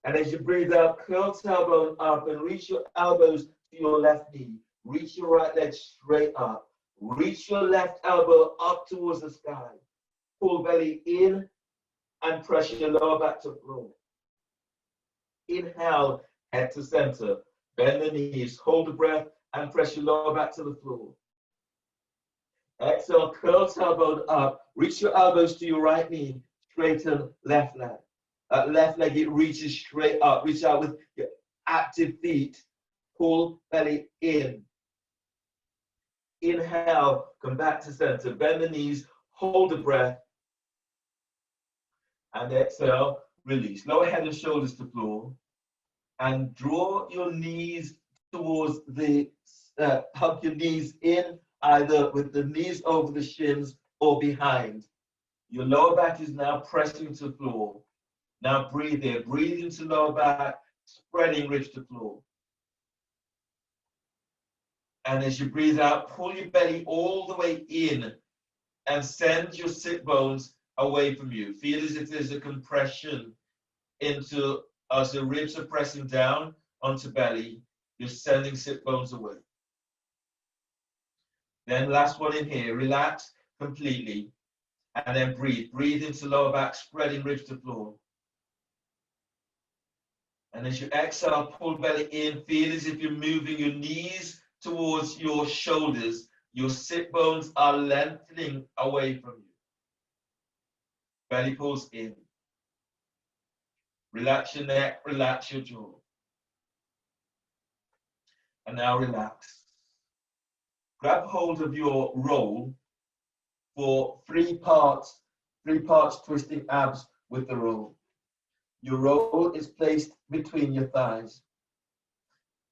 A: And as you breathe out, curl tailbone up and reach your elbows to your left knee. Reach your right leg straight up. Reach your left elbow up towards the sky. Pull belly in and press your lower back to floor. Inhale, head to center. Bend the knees, hold the breath, and press your lower back to the floor. Exhale, curl tailbone up. Reach your elbows to your right knee. Straighten left leg. Left leg, it reaches straight up. Reach out with your active feet. Pull belly in. Inhale, come back to center. Bend the knees, hold the breath. And exhale, release. Lower head and shoulders to floor. And draw your knees towards the, hug your knees in, either with the knees over the shins or behind. Your lower back is now pressing to floor. Now breathe in. Breathe into lower back, spreading ribs to floor. And as you breathe out, pull your belly all the way in and send your sit bones away from you. Feel as if there's a compression into, as the ribs are pressing down onto belly, you're sending sit bones away. Then last one in here, relax completely. And then breathe. Breathe into lower back, spreading ribs to floor. And as you exhale, pull belly in. Feel as if you're moving your knees towards your shoulders. Your sit bones are lengthening away from you. Belly pulls in. Relax your neck, relax your jaw. And now relax. Grab hold of your roll for three parts twisting abs with the roll. Your roll is placed between your thighs.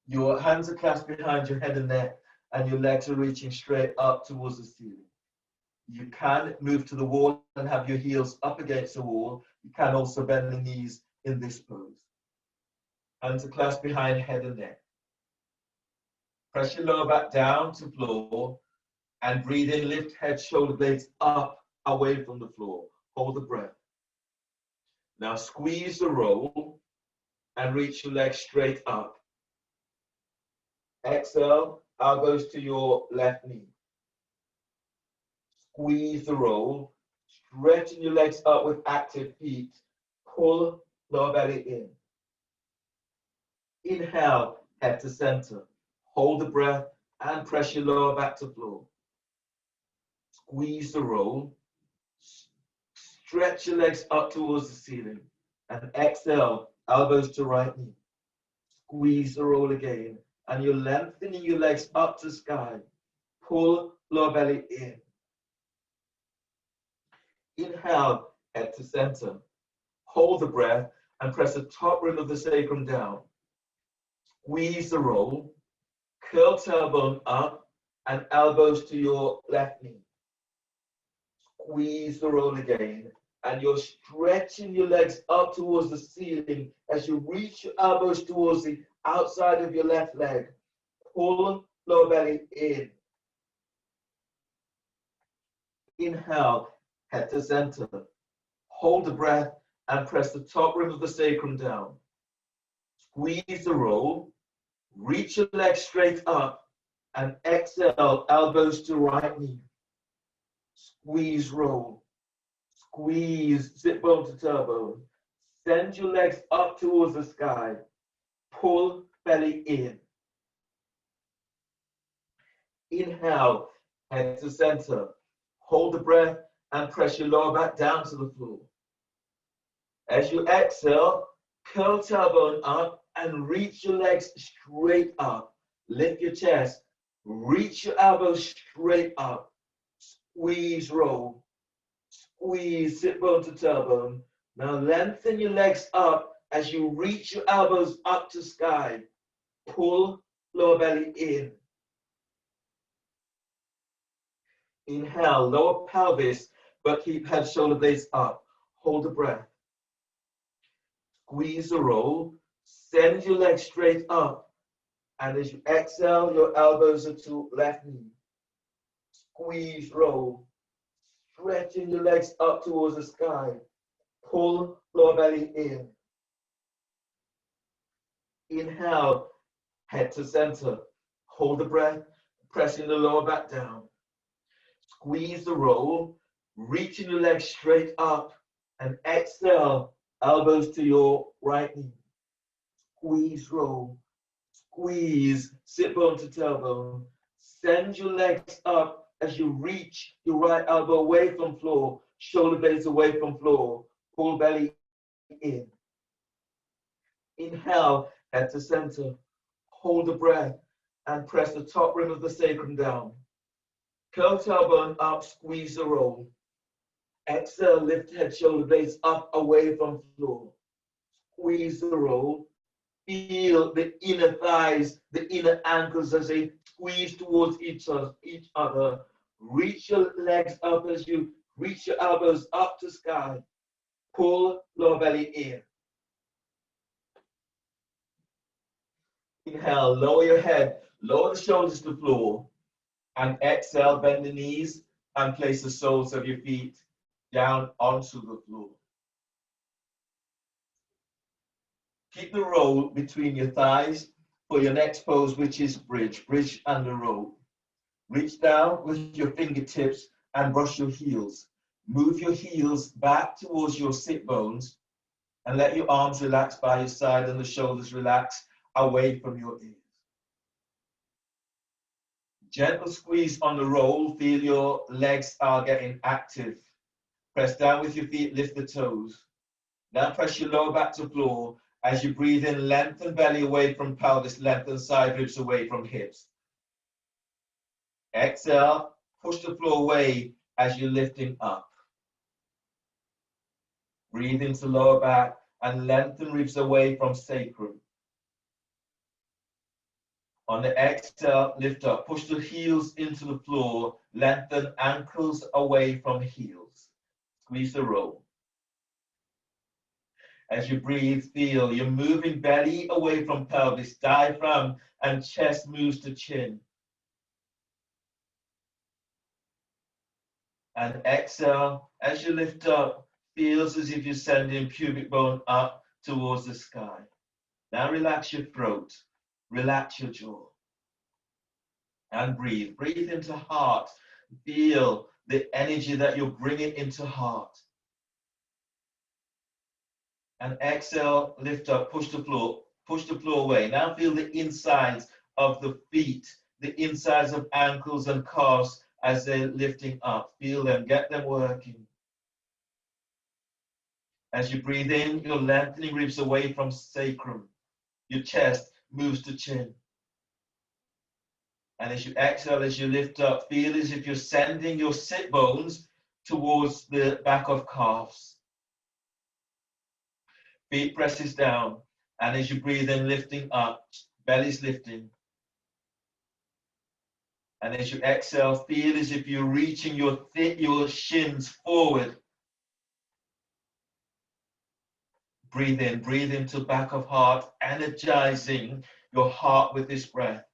A: Your hands are clasped behind your head and neck, and your legs are reaching straight up towards the ceiling. You can move to the wall and have your heels up against the wall. You can also bend the knees in this pose. Hands are clasped behind head and neck. Press your lower back down to floor and breathe in, lift head, shoulder blades up away from the floor. Hold the breath. Now squeeze the roll and reach your legs straight up. Exhale, elbows to your left knee. Squeeze the roll, stretching your legs up with active feet. Pull lower belly in. Inhale, head to center. Hold the breath and press your lower back to floor. Squeeze the roll. Stretch your legs up towards the ceiling. And exhale, elbows to right knee. Squeeze the roll again. And you're lengthening your legs up to sky. Pull lower belly in. Inhale, head to center. Hold the breath and press the top rim of the sacrum down. Squeeze the roll. Curl tailbone up and elbows to your left knee. Squeeze the roll again. And you're stretching your legs up towards the ceiling as you reach your elbows towards the outside of your left leg. Pull lower belly in. Inhale, head to center. Hold the breath and press the top rim of the sacrum down. Squeeze the roll. Reach your legs straight up and exhale, elbows to right knee. Squeeze roll. Squeeze, sit bone to tailbone. Send your legs up towards the sky. Pull belly in. Inhale, head to center. Hold the breath and press your lower back down to the floor. As you exhale, curl tailbone up and reach your legs straight up. Lift your chest. Reach your elbows straight up. Squeeze roll. Squeeze, sit bone to tailbone. Now lengthen your legs up as you reach your elbows up to sky. Pull lower belly in. Inhale, lower pelvis, but keep head, shoulder blades up. Hold the breath. Squeeze the roll. Send your legs straight up. And as you exhale, your elbows are to left knee. Squeeze, roll. Stretching your legs up towards the sky. Pull lower belly in. Inhale, head to center. Hold the breath, pressing the lower back down. Squeeze the roll, reaching your legs straight up, and exhale, elbows to your right knee. Squeeze, roll, squeeze, sit bone to tailbone. Send your legs up as you reach your right elbow away from floor, shoulder blades away from floor, pull belly in. Inhale, head to center. Hold the breath and press the top rim of the sacrum down. Curl tailbone up, squeeze the roll. Exhale, lift head, shoulder blades up away from floor. Squeeze the roll. Feel the inner thighs, the inner ankles as they squeeze towards each other. Reach your legs up as you reach your elbows up to sky. Pull lower belly in. Inhale, lower your head, lower the shoulders to the floor. And exhale, bend the knees and place the soles of your feet down onto the floor. Keep the roll between your thighs for your next pose, which is bridge and the roll. Reach down with your fingertips and brush your heels. Move your heels back towards your sit bones and let your arms relax by your side and the shoulders relax away from your ears. Gentle squeeze on the roll. Feel your legs are getting active. Press down with your feet, lift the toes. Now press your lower back to floor. As you breathe in, lengthen belly away from pelvis, lengthen side ribs away from hips. Exhale, push the floor away as you're lifting up. Breathe into lower back and lengthen ribs away from sacrum. On the exhale, lift up. Push the heels into the floor. Lengthen ankles away from heels. Squeeze the roll. As you breathe, feel you're moving belly away from pelvis, diaphragm and chest moves to chin. And exhale, as you lift up, feels as if you're sending pubic bone up towards the sky. Now relax your throat, relax your jaw. And breathe. Breathe into heart. Feel the energy that you're bringing into heart. And exhale, lift up, push the floor away. Now feel the insides of the feet, the insides of ankles and calves as they're lifting up. Feel them, get them working. As you breathe in, you're lengthening ribs away from sacrum. Your chest moves to chin. And as you exhale, as you lift up, feel as if you're sending your sit bones towards the back of calves. Feet presses down, and as you breathe in, lifting up, belly's lifting. And as you exhale, feel as if you're reaching your shins forward. Breathe into back of heart, energizing your heart with this breath.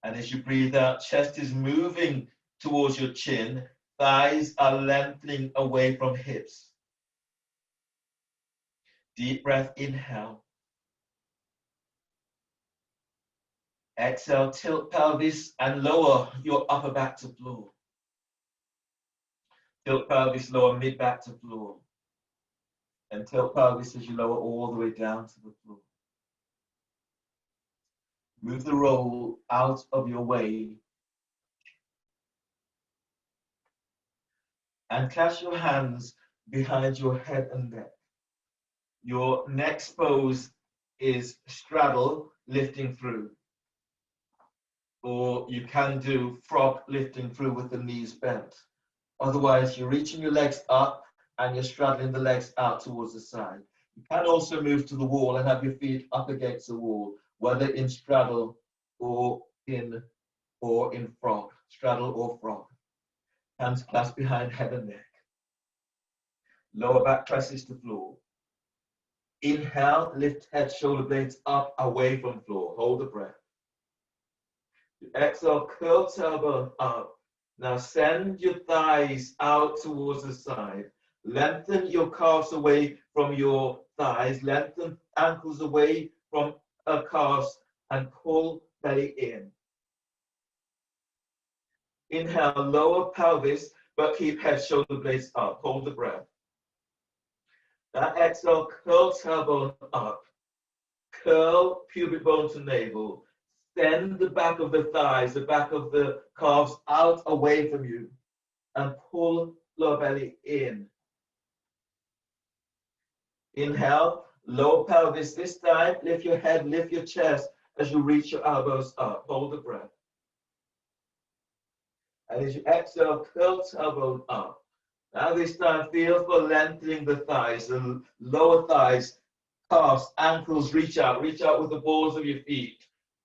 A: And as you breathe out, chest is moving towards your chin, thighs are lengthening away from hips. Deep breath, inhale. Exhale, tilt pelvis and lower your upper back to floor. Tilt pelvis, lower mid back to floor. And tilt pelvis as you lower all the way down to the floor. Move the roll out of your way. And clasp your hands behind your head and neck. Your next pose is straddle, lifting through. Or you can do frog, lifting through with the knees bent. Otherwise, you're reaching your legs up and you're straddling the legs out towards the side. You can also move to the wall and have your feet up against the wall, whether in straddle or in or in frog, straddle or frog. Hands clasped behind head and neck. Lower back presses to floor. Inhale, lift head, shoulder blades up, away from floor. Hold the breath. Exhale, curl tailbone up. Now send your thighs out towards the side. Lengthen your calves away from your thighs. Lengthen ankles away from calves and pull belly in. Inhale, lower pelvis, but keep head, shoulder blades up. Hold the breath. Now exhale, curl tailbone up. Curl pubic bone to navel. Send the back of the thighs, the back of the calves out away from you and pull lower belly in. Inhale, lower pelvis. This time, lift your head, lift your chest as you reach your elbows up. Hold the breath. And as you exhale, curl tailbone up. Now this time, feel for lengthening the thighs, the lower thighs, calves, ankles, reach out with the balls of your feet.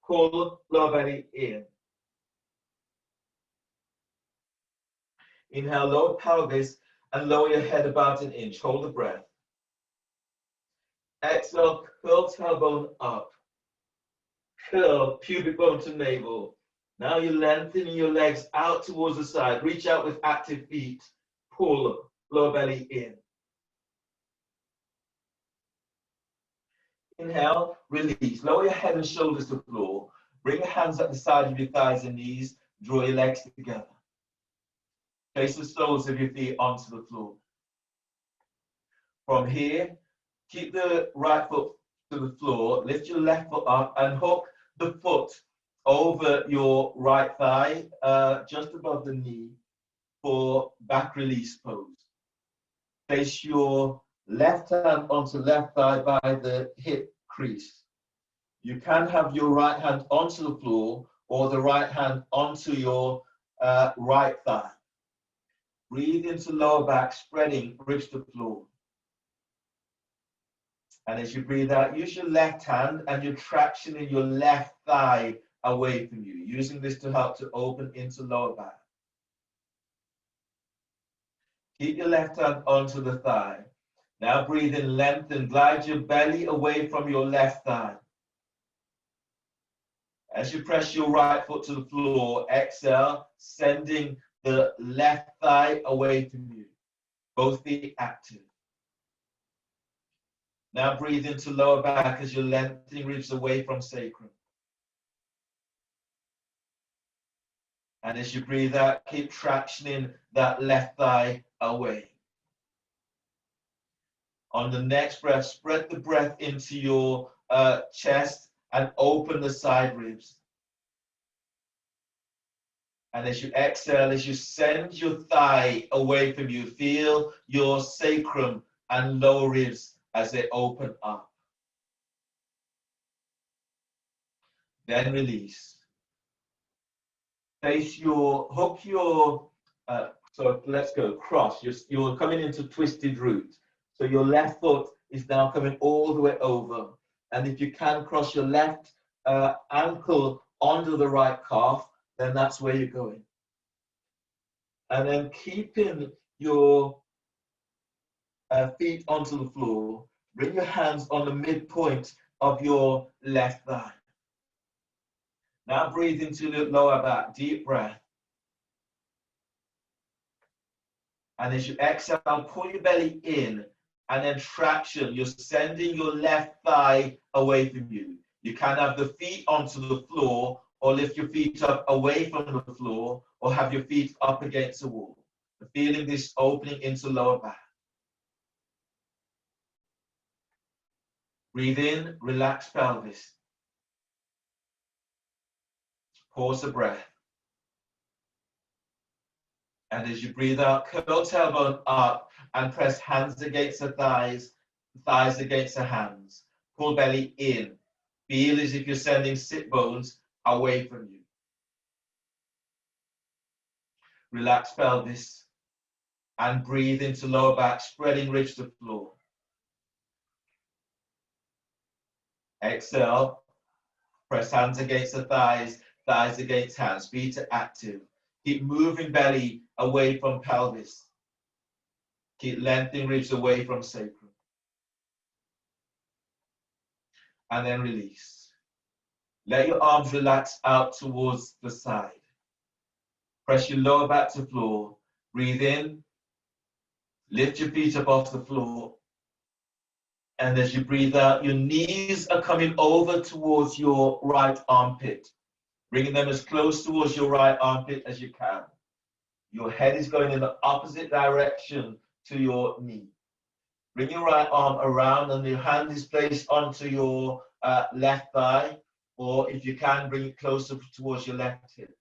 A: Pull lower belly in. Inhale, lower pelvis and lower your head about an inch. Hold the breath. Exhale, curl tailbone up. Curl pubic bone to navel. Now you're lengthening your legs out towards the side. Reach out with active feet. Pull lower belly in. Inhale, release. Lower your head and shoulders to the floor. Bring your hands at the side of your thighs and knees. Draw your legs together. Place the soles of your feet onto the floor. From here, keep the right foot to the floor. Lift your left foot up and hook the foot over your right thigh, just above the knee for back release pose. Place your left hand onto left thigh by the hip crease. You can have your right hand onto the floor or the right hand onto your right thigh. Breathe into lower back, spreading ribs to floor. And as you breathe out, use your left hand and your traction in your left thigh away from you, using this to help to open into lower back. Keep your left hand onto the thigh. Now breathe in, lengthen, glide your belly away from your left thigh. As you press your right foot to the floor, exhale, sending the left thigh away from you. Both feet active. Now breathe into lower back as you're lengthening ribs away from sacrum. And as you breathe out, keep tractioning that left thigh away. On the next breath, spread the breath into your chest and open the side ribs. And as you exhale, as you send your thigh away from you, feel your sacrum and lower ribs as they open up. Then release. Hook your, so let's go, cross. You're coming into twisted root. So your left foot is now coming all the way over. And if you can cross your left ankle onto the right calf, then that's where you're going. And then keeping your feet onto the floor, bring your hands on the midpoint of your left thigh. Now breathe into the lower back, deep breath. And as you exhale, pull your belly in and then traction. You're sending your left thigh away from you. You can have the feet onto the floor or lift your feet up away from the floor or have your feet up against the wall. Feeling this opening into lower back. Breathe in, relax pelvis. Pause the breath. And as you breathe out, curl tailbone up and press hands against the thighs, thighs against the hands. Pull belly in. Feel as if you're sending sit bones away from you. Relax pelvis and breathe into lower back, spreading ribs to floor. Exhale, press hands against the thighs, thighs against hands, feet are active. Keep moving belly away from pelvis. Keep lengthening ribs away from sacrum. And then release. Let your arms relax out towards the side. Press your lower back to floor. Breathe in. Lift your feet up off the floor. And as you breathe out, your knees are coming over towards your right armpit, bringing them as close towards your right armpit as you can. Your head is going in the opposite direction to your knee. Bring your right arm around and your hand is placed onto your left thigh, or if you can, bring it closer towards your left hip.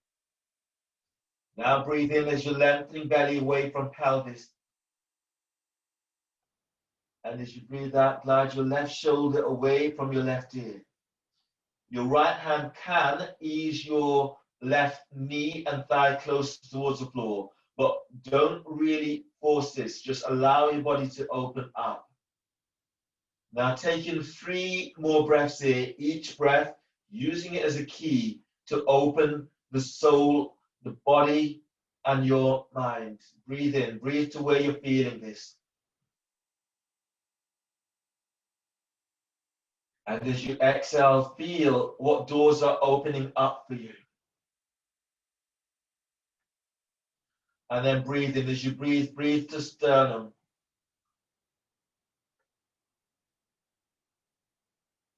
A: Now breathe in as you're lengthening belly away from pelvis. And as you breathe out, glide your left shoulder away from your left ear. Your right hand can ease your left knee and thigh close towards the floor, but don't really force this. Just allow your body to open up. Now taking 3 more breaths here, each breath using it as a key to open the soul, the body, and your mind. Breathe in, breathe to where you're feeling this. And as you exhale, feel what doors are opening up for you. And then breathe in. As you breathe, breathe to sternum.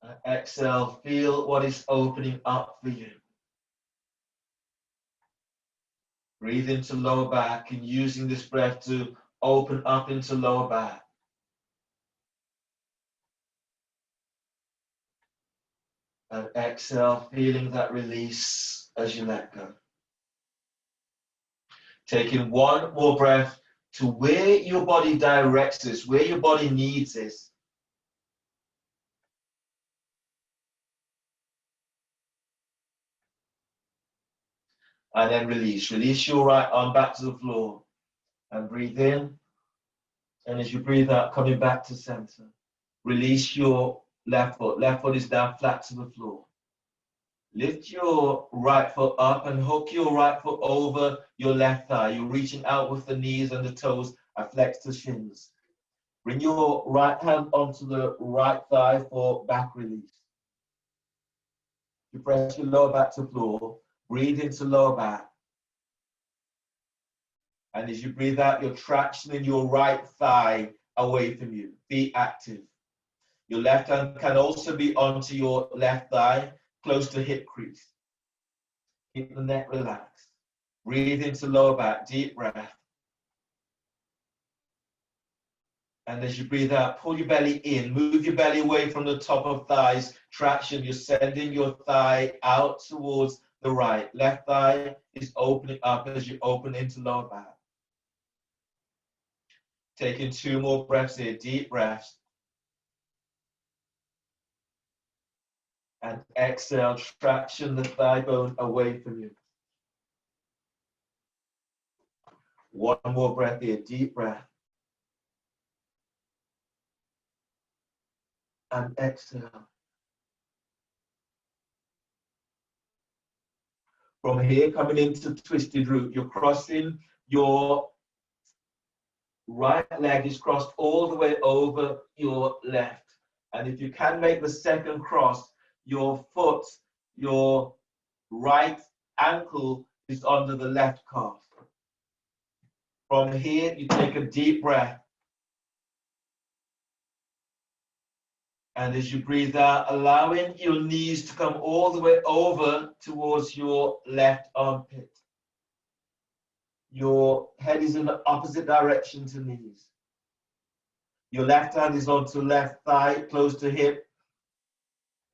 A: And exhale, feel what is opening up for you. Breathe into lower back and using this breath to open up into lower back. And exhale, feeling that release as you let go. Taking 1 more breath to where your body directs this, where your body needs this. And then release. Release your right arm back to the floor. And breathe in. And as you breathe out, coming back to center. Release your left foot. Left foot is down flat to the floor. Lift your right foot up and hook your right foot over your left thigh. You're reaching out with the knees and the toes and flex the shins. Bring your right hand onto the right thigh for back release. You press your lower back to floor. Breathe into lower back. And as you breathe out, you're tractioning your right thigh away from you. Be active. Your left hand can also be onto your left thigh, close to hip crease. Keep the neck relaxed. Breathe into lower back, deep breath. And as you breathe out, pull your belly in. Move your belly away from the top of thighs. Traction, you're sending your thigh out towards the right. Left thigh is opening up as you open into lower back. Taking 2 more breaths here, deep breaths. And exhale, traction the thigh bone away from you. 1 more breath here, deep breath. And exhale. From here, coming into twisted root, you're crossing your right leg is crossed all the way over your left. And if you can make the second cross, your foot, your right ankle is under the left calf. From here, you take a deep breath. And as you breathe out, allowing your knees to come all the way over towards your left armpit. Your head is in the opposite direction to knees. Your left hand is onto left thigh, close to hip.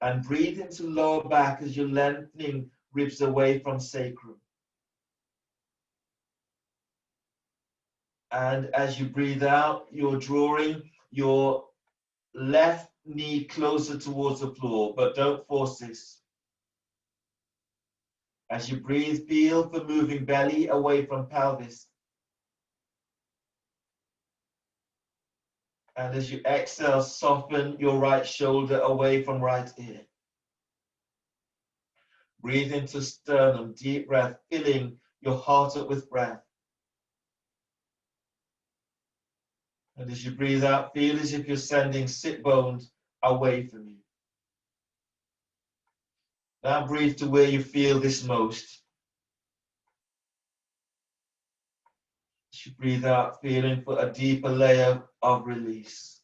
A: And breathe into lower back as you're lengthening ribs away from sacrum. And as you breathe out, you're drawing your left knee closer towards the floor, but don't force this. As you breathe, feel for moving belly away from pelvis. And as you exhale, soften your right shoulder away from right ear. Breathe into sternum, deep breath, filling your heart up with breath. And as you breathe out, feel as if you're sending sit bones away from you. Now breathe to where you feel this most. As you breathe out, feeling for a deeper layer of release.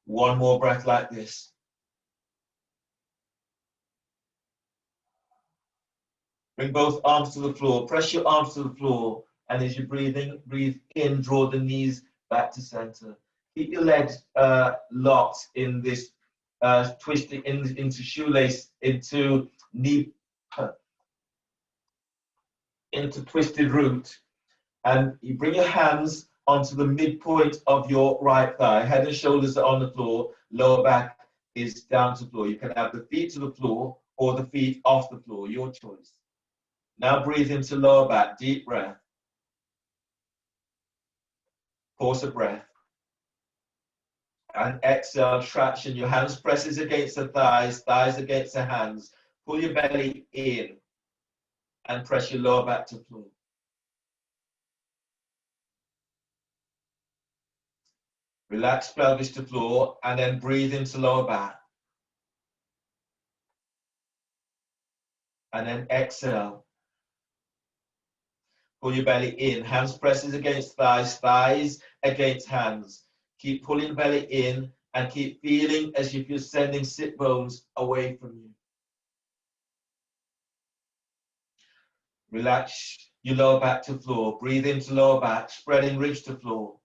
A: One more breath like this. Bring both arms to the floor. Press your arms to the floor. And as you're breathing, breathe in, draw the knees back to center. Keep your legs locked in this twisting into shoelace, into knee, into twisted root. And you bring your hands onto the midpoint of your right thigh. Head and shoulders are on the floor. Lower back is down to the floor. You can have the feet to the floor or the feet off the floor, your choice. Now breathe into lower back, deep breath. Pause a breath. And exhale, traction. Your hands presses against the thighs, thighs against the hands. Pull your belly in and press your lower back to floor. Relax pelvis to floor and then breathe into lower back. And then exhale. Pull your belly in. Hands presses against thighs, thighs against hands. Keep pulling belly in and keep feeling as if you're sending sit bones away from you. Relax your lower back to floor. Breathe into lower back, spreading ribs to floor.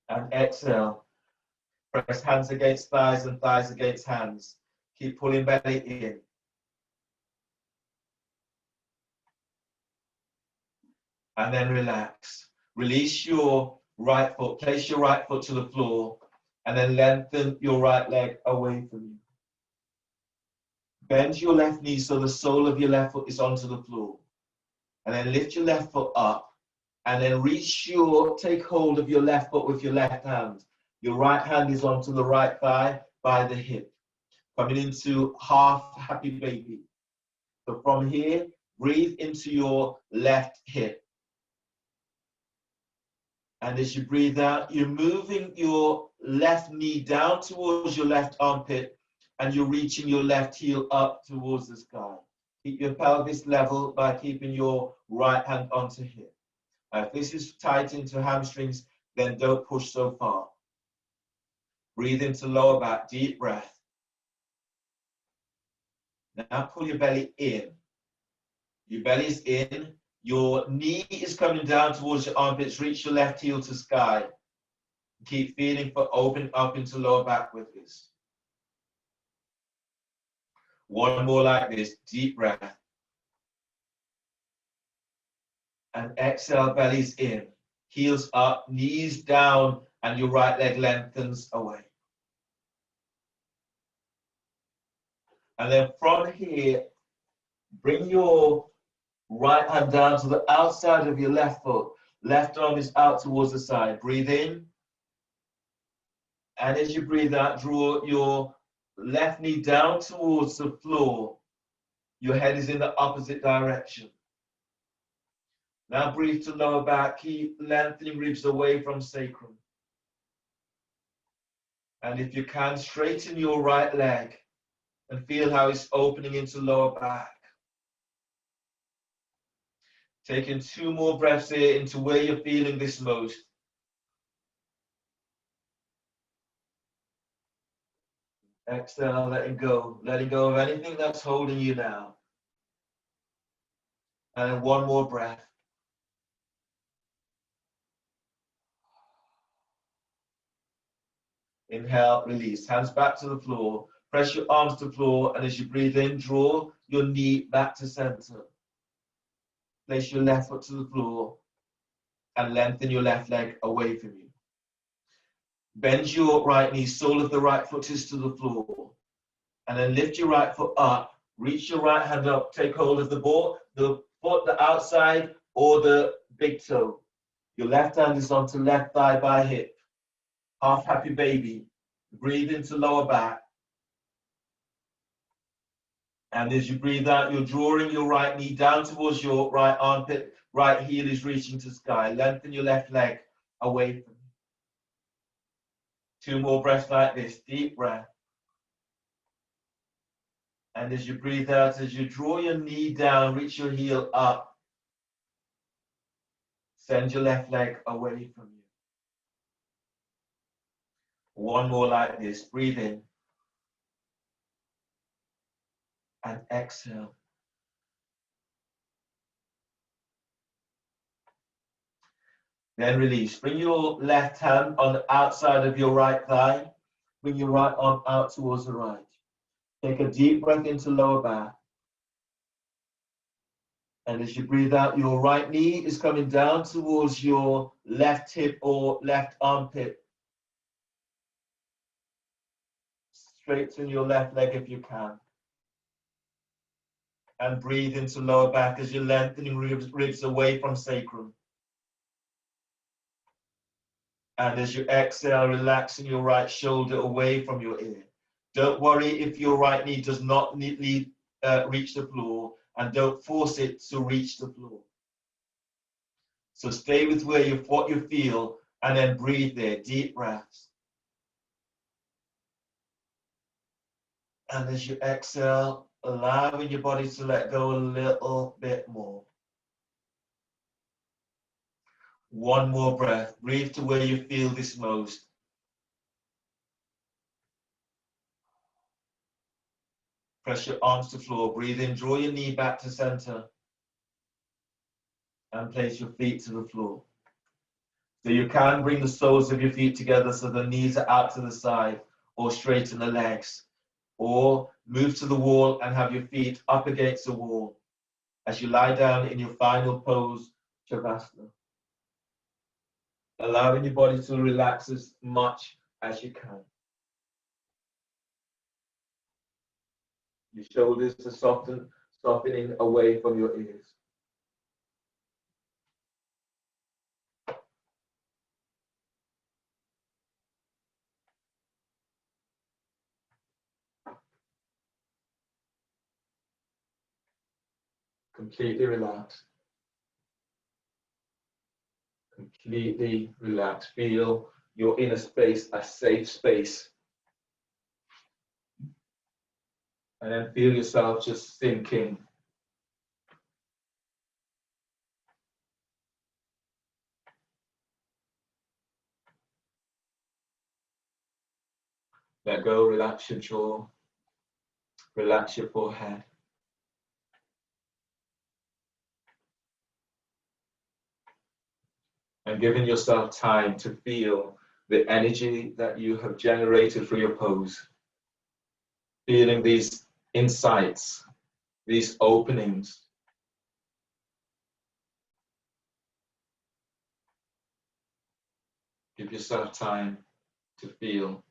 A: And exhale. Press hands against thighs and thighs against hands. Keep pulling belly in. And then relax. Release your right foot. Place your right foot to the floor. And then lengthen your right leg away from you. Bend your left knee so the sole of your left foot is onto the floor. And then lift your left foot up. And then take hold of your left foot with your left hand. Your right hand is onto the right thigh by the hip. Coming into half happy baby. So from here, breathe into your left hip. And as you breathe out, you're moving your left knee down towards your left armpit, and you're reaching your left heel up towards the sky. Keep your pelvis level by keeping your right hand onto hip. If this is tight into hamstrings, then don't push so far. Breathe into lower back, deep breath. Now pull your belly in. Your belly is in. Your knee is coming down towards your armpits. Reach your left heel to sky. Keep feeling for open up into lower back with this. One more like this. Deep breath. And exhale, belly's in. Heels up, knees down, and your right leg lengthens away. And then from here, bring your right hand down to the outside of your left foot. Left arm is out towards the side. Breathe in. And as you breathe out, draw your left knee down towards the floor. Your head is in the opposite direction. Now breathe to lower back. Keep lengthening ribs away from sacrum. And if you can, straighten your right leg and feel how it's opening into lower back. Taking 2 more breaths here into where you're feeling this most. Exhale, letting go. Letting go of anything that's holding you now. And 1 more breath. Inhale, release. Hands back to the floor. Press your arms to the floor. And as you breathe in, draw your knee back to center. Place your left foot to the floor. And lengthen your left leg away from you. Bend your right knee. Sole of the right foot is to the floor. And then lift your right foot up. Reach your right hand up. Take hold of the foot, the outside, or the big toe. Your left hand is onto left thigh by hip. Half happy baby. Breathe into lower back. And as you breathe out, you're drawing your right knee down towards your right armpit. Right heel is reaching to sky. Lengthen your left leg away from you. 2 more breaths like this. Deep breath. And as you breathe out, as you draw your knee down, reach your heel up. Send your left leg away from you. 1 more like this. Breathe in. And exhale. Then release. Bring your left hand on the outside of your right thigh. Bring your right arm out towards the right. Take a deep breath into lower back. And as you breathe out, your right knee is coming down towards your left hip or left armpit. Straighten your left leg if you can. And breathe into lower back as you're lengthening ribs away from sacrum. And as you exhale, relaxing your right shoulder away from your ear. Don't worry if your right knee does not reach the floor, and don't force it to reach the floor. So stay with what you feel, and then breathe there, deep breaths. And as you exhale, allowing your body to let go a little bit more. 1 more breath. Breathe to where you feel this most. Press your arms to the floor. Breathe in. Draw your knee back to center. And place your feet to the floor. So you can bring the soles of your feet together so the knees are out to the side, or straighten the legs. Or move to the wall and have your feet up against the wall as you lie down in your final pose, Shavasana. Allowing your body to relax as much as you can. Your shoulders are softening away from your ears. Completely relaxed. Completely relaxed. Feel your inner space a safe space. And then feel yourself just sinking. Let go, relax your jaw, relax your forehead. And giving yourself time to feel the energy that you have generated through your pose. Feeling these insights, these openings. Give yourself time to feel.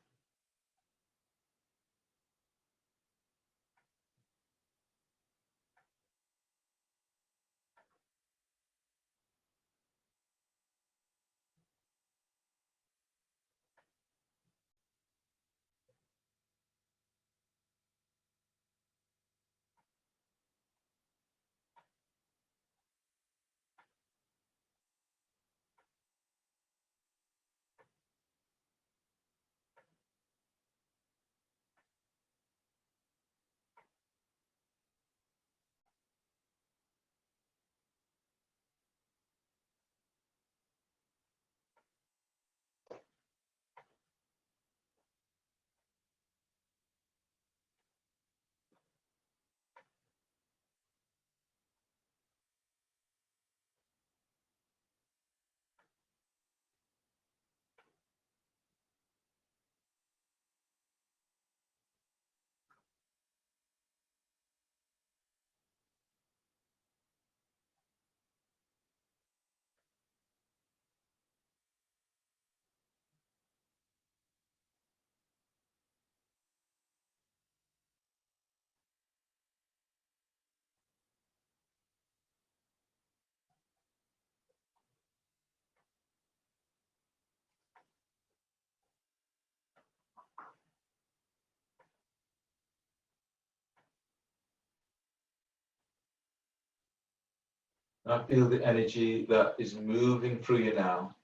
A: I feel the energy that is moving through you now,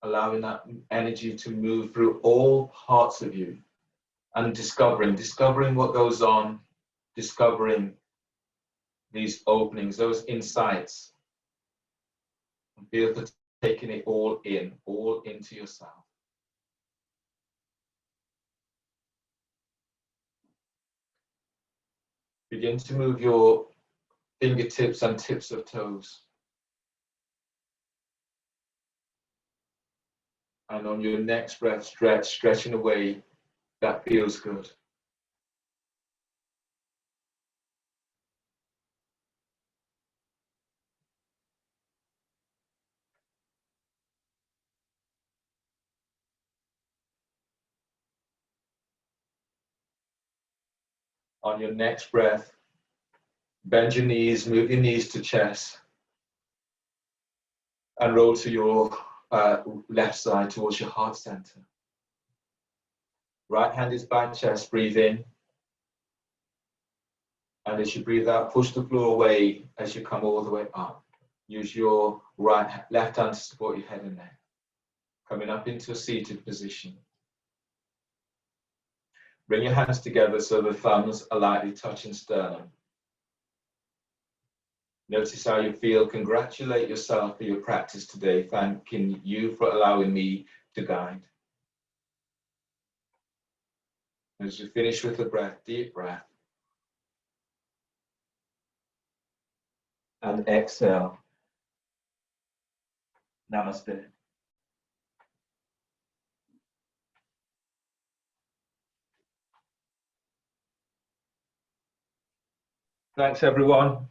A: allowing that energy to move through all parts of you and discovering what goes on, discovering these openings, those insights. And feel for taking it all into yourself. Begin to move your fingertips and tips of toes. And on your next breath, stretching away, that feels good. On your next breath, bend your knees, move your knees to chest, and roll to your left side towards your heart center. Right hand is by chest, breathe in. And as you breathe out, push the floor away as you come all the way up. Use your left hand to support your head and neck. Coming up into a seated position. Bring your hands together so the thumbs are lightly touching sternum. Notice how you feel. Congratulate yourself for your practice today, thanking you for allowing me to guide. As you finish with the breath, deep breath. And exhale. Namaste. Thanks, everyone.